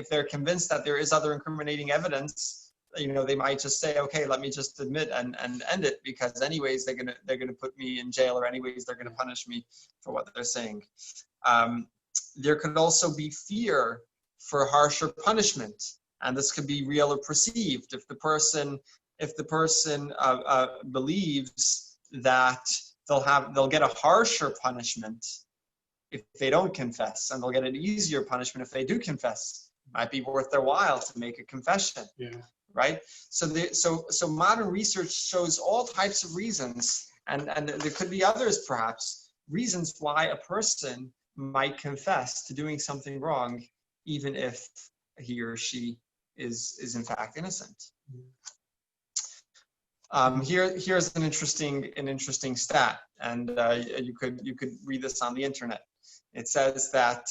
they're convinced that there is other incriminating evidence, they might just say, okay, let me just admit and end it, because anyways they're gonna put me in jail, or anyways they're gonna punish me for what they're saying. There could also be fear for harsher punishment, and this could be real or perceived. If the person believes that they'll get a harsher punishment if they don't confess, and they'll get an easier punishment if they do confess, might be worth their while to make a confession. Yeah. Right? So modern research shows all types of reasons, and there could be others perhaps, reasons why a person might confess to doing something wrong, even if he or she is in fact innocent. Here's an interesting stat, and you could read this on the internet. It says that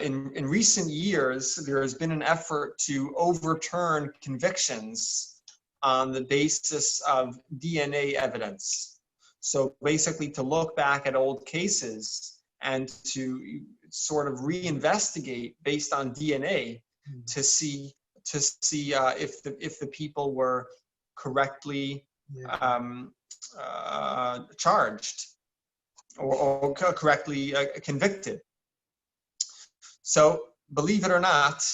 in recent years, there has been an effort to overturn convictions on the basis of DNA evidence. So basically to look back at old cases and to sort of reinvestigate based on DNA to see if the people were correctly charged or correctly convicted. So believe it or not,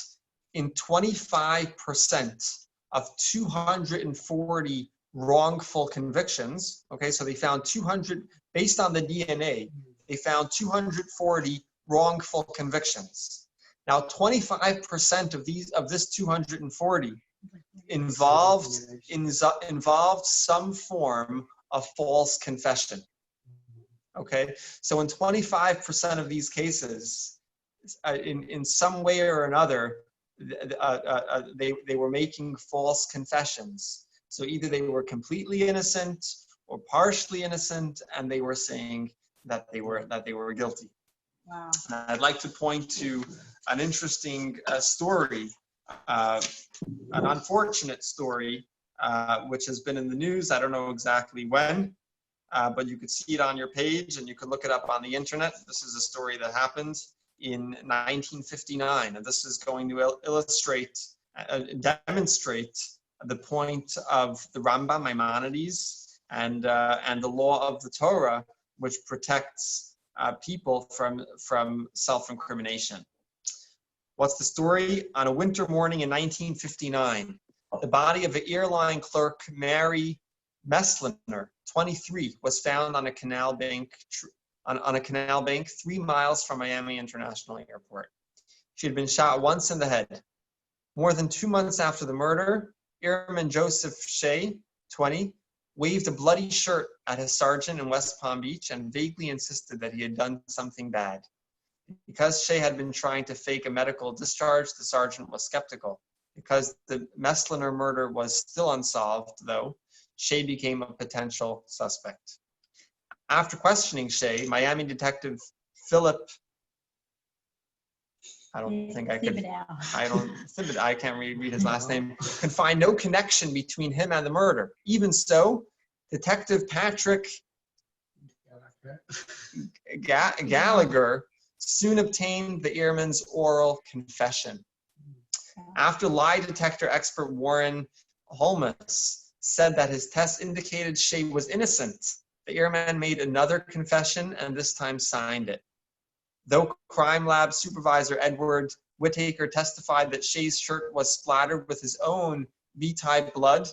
in 25% of 240 wrongful convictions, okay, so they found 200, based on the DNA, they found 240 wrongful convictions. Now 25% of this 240 involved some form of false confession. Okay, so in 25% of these cases, in some way or another, they were making false confessions. So either they were completely innocent or partially innocent, and they were saying that they were guilty. Wow. And I'd like to point to an interesting story, an unfortunate story, which has been in the news. I don't know exactly when, but you could see it on your page, and you could look it up on the internet. This is a story that happened in 1959, and this is going to illustrate, demonstrate the point of the Rambam, Maimonides, and the law of the Torah, which protects people from self-incrimination. What's the story? On a winter morning in 1959, the body of an airline clerk, Mary Messliner, 23, was found on a canal bank 3 miles from Miami International Airport. She had been shot once in the head. More than 2 months after the murder, Airman Joseph Shea, 20, waved a bloody shirt at his sergeant in West Palm Beach and vaguely insisted that he had done something bad. Because Shea had been trying to fake a medical discharge, the sergeant was skeptical. Because the Messliner murder was still unsolved, though, Shea became a potential suspect. After questioning Shea, Miami detective Philip, I can't read his last name, could find no connection between him and the murder. Even so, Detective Patrick Gallagher soon obtained the airman's oral confession. After lie detector expert Warren Holmes said that his test indicated Shea was innocent, the airman made another confession and this time signed it. Though crime lab supervisor Edward Whittaker testified that Shea's shirt was splattered with his own B-type blood,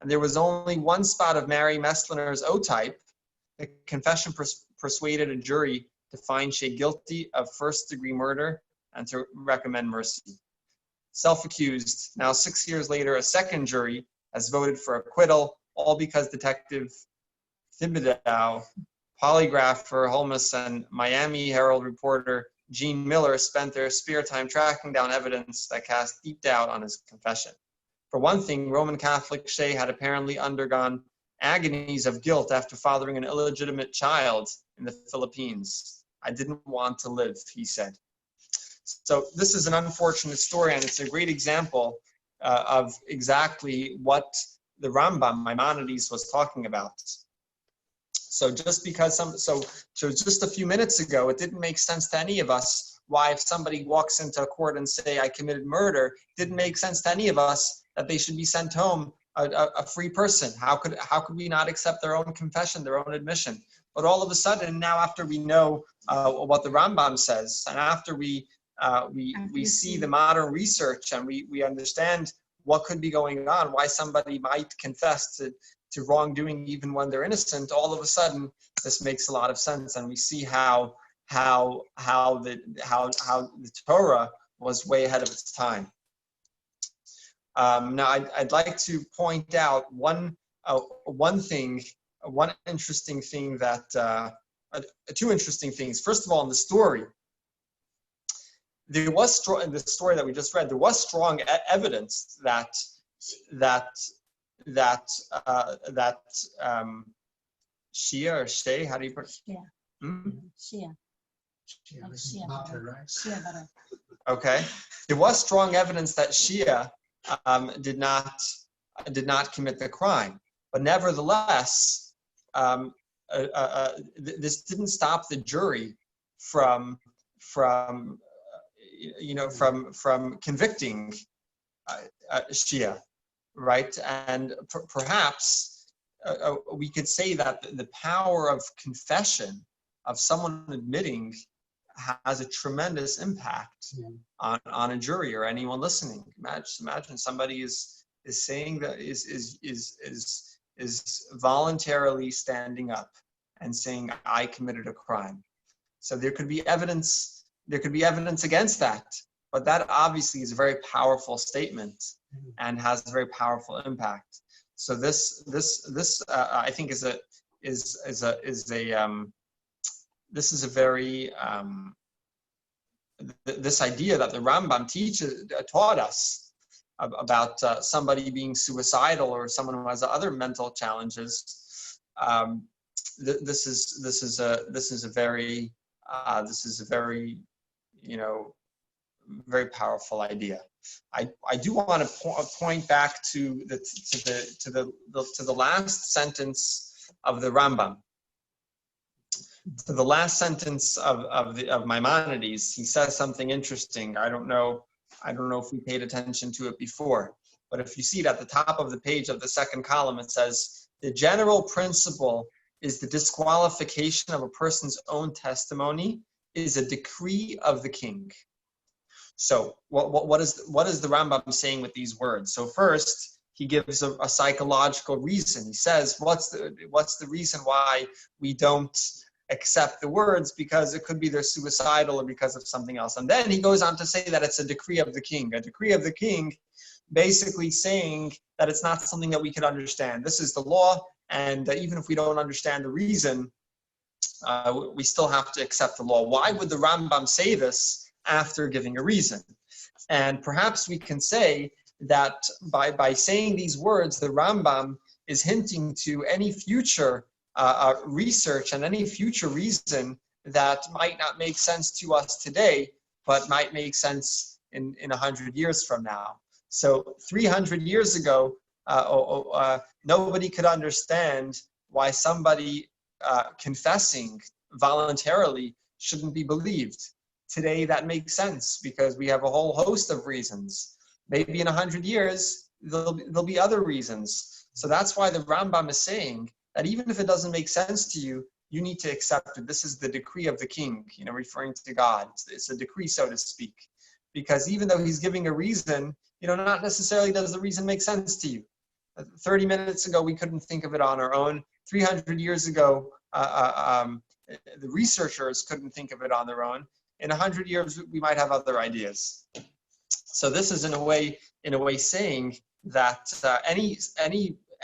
and there was only one spot of Mary Messliner's O-type, the confession persuaded a jury to find Shea guilty of first-degree murder and to recommend mercy. Self-accused, now 6 years later, a second jury has voted for acquittal, all because Detective Thibodeau, polygrapher Holmes, and Miami Herald reporter Gene Miller spent their spare time tracking down evidence that cast deep doubt on his confession. For one thing, Roman Catholic Shea had apparently undergone agonies of guilt after fathering an illegitimate child in the Philippines. I didn't want to live, he said. So this is an unfortunate story, and it's a great example of exactly what the Rambam, Maimonides, was talking about. So just because just a few minutes ago, it didn't make sense to any of us why if somebody walks into a court and say, I committed murder, it didn't make sense to any of us that they should be sent home a free person. How could we not accept their own confession, their own admission? But all of a sudden, now after we know what the Rambam says, and after we see the modern research and we understand what could be going on, why somebody might confess to wrongdoing even when they're innocent, all of a sudden this makes a lot of sense, and we see how the Torah was way ahead of its time. Now, I'd like to point out one interesting thing that two interesting things. First of all, in the story, there was in the story that we just read, there was strong evidence that Shia or Shay, how do you pronounce it? Shia. Yeah, Like this is Shia butter, butter. right? Shia butter. Okay, there was strong evidence that Shia did not commit the crime, but nevertheless, this didn't stop the jury from convicting Shia, right? And perhaps we could say that the power of confession, of someone admitting, has a tremendous impact on a jury or anyone listening. Imagine somebody is saying that is voluntarily standing up and saying, I committed a crime. So there could be evidence against that, but that obviously is a very powerful statement and has a very powerful impact. So this I think is a very this idea that the Rambam taught us about somebody being suicidal or someone who has other mental challenges. This is a very very powerful idea. I do want to point back to the last sentence of the Rambam. To the last sentence of Maimonides, he says something interesting. I don't know if we paid attention to it before, but if you see it at the top of the page of the second column, it says, the general principle is the disqualification of a person's own testimony is a decree of the king. So what is the Rambam saying with these words? So first, he gives a psychological reason. He says, what's the reason why we don't accept the words? Because it could be they're suicidal or because of something else. And then he goes on to say that it's a decree of the king. A decree of the king, basically saying that it's not something that we could understand. This is the law, and even if we don't understand the reason, we still have to accept the law. Why would the Rambam say this after giving a reason? And perhaps we can say that by saying these words, the Rambam is hinting to any future research and any future reason that might not make sense to us today, but might make sense in 100 years from now. So 300 years ago, nobody could understand why somebody confessing voluntarily shouldn't be believed. Today, that makes sense because we have a whole host of reasons. Maybe in 100 years, there'll be other reasons. So that's why the Rambam is saying that even if it doesn't make sense to you, you need to accept it. This is the decree of the king, referring to God. It's a decree, so to speak. Because even though he's giving a reason, not necessarily does the reason make sense to you. 30 minutes ago, we couldn't think of it on our own. 300 years ago, the researchers couldn't think of it on their own. In 100 years, we might have other ideas. So this is in a way saying that any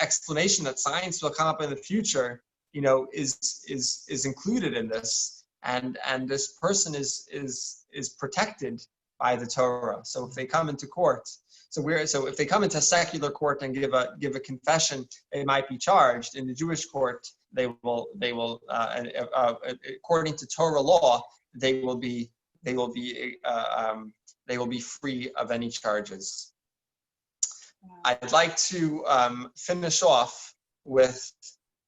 explanation that science will come up in the future, is included in this, and this person is protected by the Torah. So if they come into court, so if they come into secular court and give a confession, they might be charged. In the Jewish court, they will according to Torah law, they will be free of any charges. I'd like to finish off with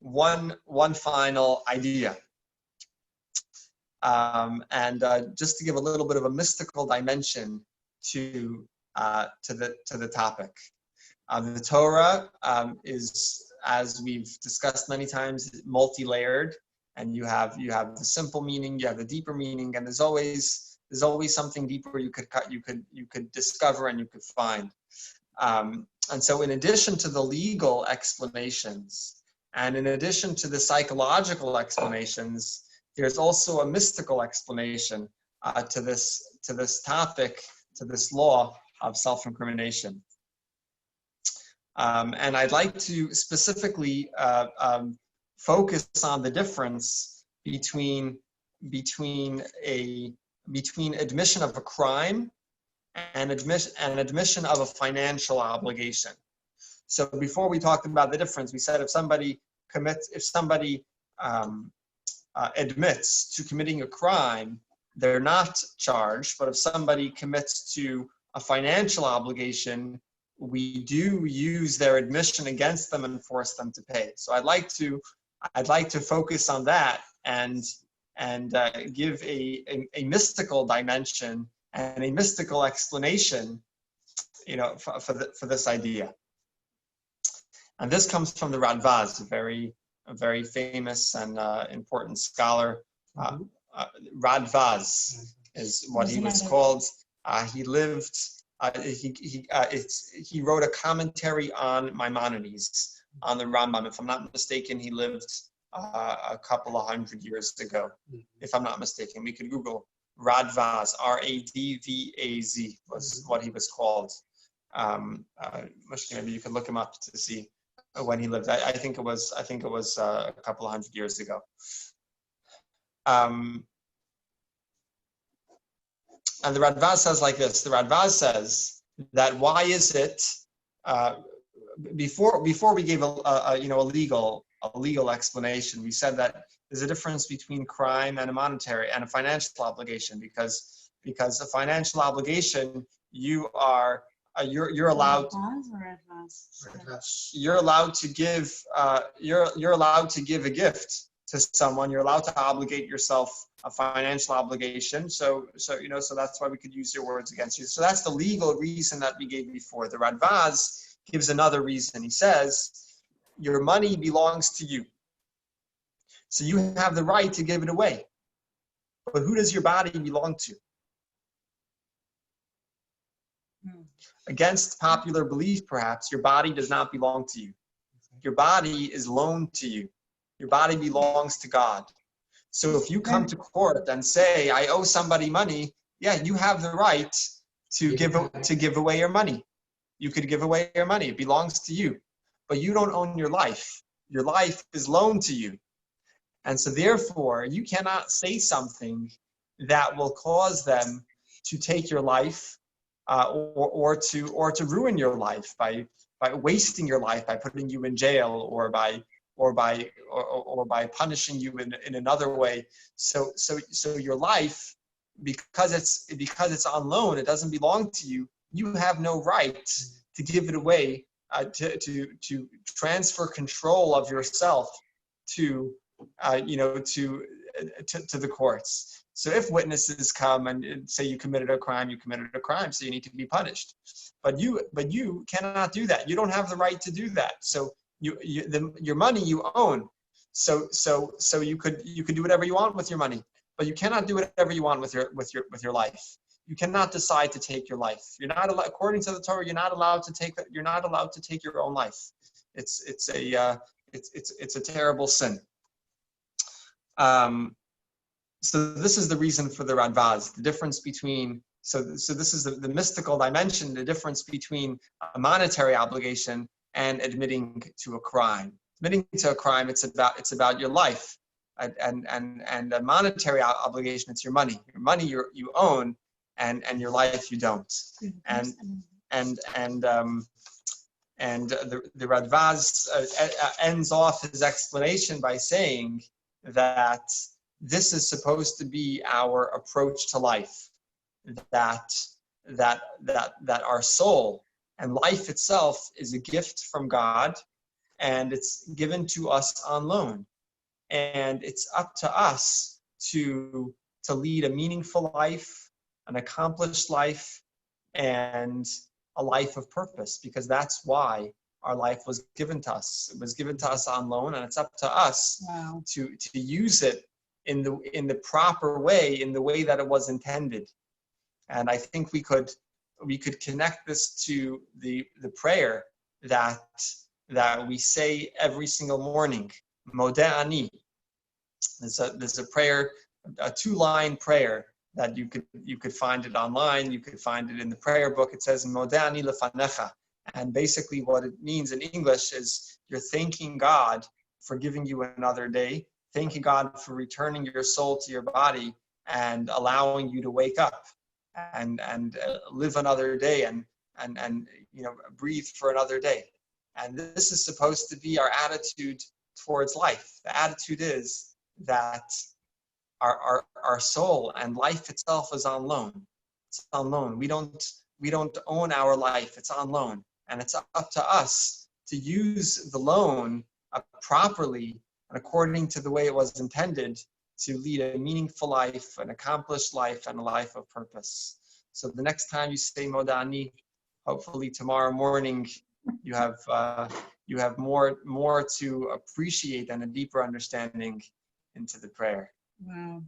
one final idea. Just to give a little bit of a mystical dimension to the topic. The Torah is, as we've discussed many times, multi-layered, and you have the simple meaning, you have the deeper meaning, and there's always something deeper you could discover and you could find. And so, in addition to the legal explanations, and in addition to the psychological explanations, there's also a mystical explanation to this topic, to this law of self-incrimination. And I'd like to specifically focus on the difference between admission of a crime and admission of a financial obligation. So before we talked about the difference, we said if somebody admits to committing a crime, they're not charged. But if somebody commits to a financial obligation, we do use their admission against them and force them to pay. So I'd like to focus on that and give a mystical dimension and a mystical explanation, for this idea. And this comes from the Radvaz, a very famous and important scholar. Radvaz is what he was called. He lived. He wrote a commentary on Maimonides, on the Rambam. If I'm not mistaken, he lived a couple of hundred years ago. If I'm not mistaken, we could Google Radvaz. Radvaz was what he was called. Maybe you could look him up to see when he lived. I think it was a couple of hundred years ago. And the Radvaz says like this. The Radvaz says that why is it before we gave a legal explanation, we said that there's a difference between crime and a monetary and a financial obligation, because a financial obligation you're allowed to give a gift to someone. You're allowed to obligate yourself a financial obligation. So that's why we could use your words against you. So that's the legal reason that we gave before. The Radvaz gives another reason. He says, your money belongs to you. So you have the right to give it away. But who does your body belong to? Against popular belief, perhaps, your body does not belong to you. Your body is loaned to you. Your body belongs to God. So if you come to court and say, I owe somebody money, yeah, you have the right to give away your money. You could give away your money. It belongs to you. But you don't own your life. Your life is loaned to you. And so therefore, you cannot say something that will cause them to take your life or to ruin your life by wasting your life, by putting you in jail or by punishing you in another way. So your life, because it's on loan, it doesn't belong to you. You have no right to give it away, to transfer control of yourself to the courts. So if witnesses come and say you committed a crime, so you need to be punished. But you cannot do that. You don't have the right to do that. So your money you own. So you could do whatever you want with your money, but you cannot do whatever you want with your life. You cannot decide to take your life. You're not allowed, according to the Torah, you're not allowed to take your own life. It's a terrible sin. So this is the reason for the Radvaz, the difference between, so this is the mystical dimension, the difference between a monetary obligation and admitting to a crime. Admitting to a crime, it's about your life, and a monetary obligation, it's your money. Your money you own, and your life you don't. And the Radvaz ends off his explanation by saying that this is supposed to be our approach to life, that our soul and life itself is a gift from God, and it's given to us on loan, and it's up to us to to lead a meaningful life, an accomplished life, and a life of purpose, because that's why our life was given to us. It was given to us on loan, and it's up to us Wow. to use it in the proper way, in the way that it was intended. And I think we could connect this to the prayer that we say every single morning, Modeh Ani. There's a prayer, a 2-line prayer that you could find it online. You could find it in the prayer book. It says Modeh Ani lefanecha, and basically what it means in English is you're thanking God for giving you another day, thanking God for returning your soul to your body and allowing you to wake up and live another day and breathe for another day. And this is supposed to be our attitude towards life. The attitude is that our soul and life itself is on loan. It's on loan. We don't own our life. It's on loan, and it's up to us to use the loan properly and according to the way it was intended to lead a meaningful life, an accomplished life, and a life of purpose. So the next time you say Modeh Ani, hopefully tomorrow morning you have more to appreciate and a deeper understanding into the prayer. Wow.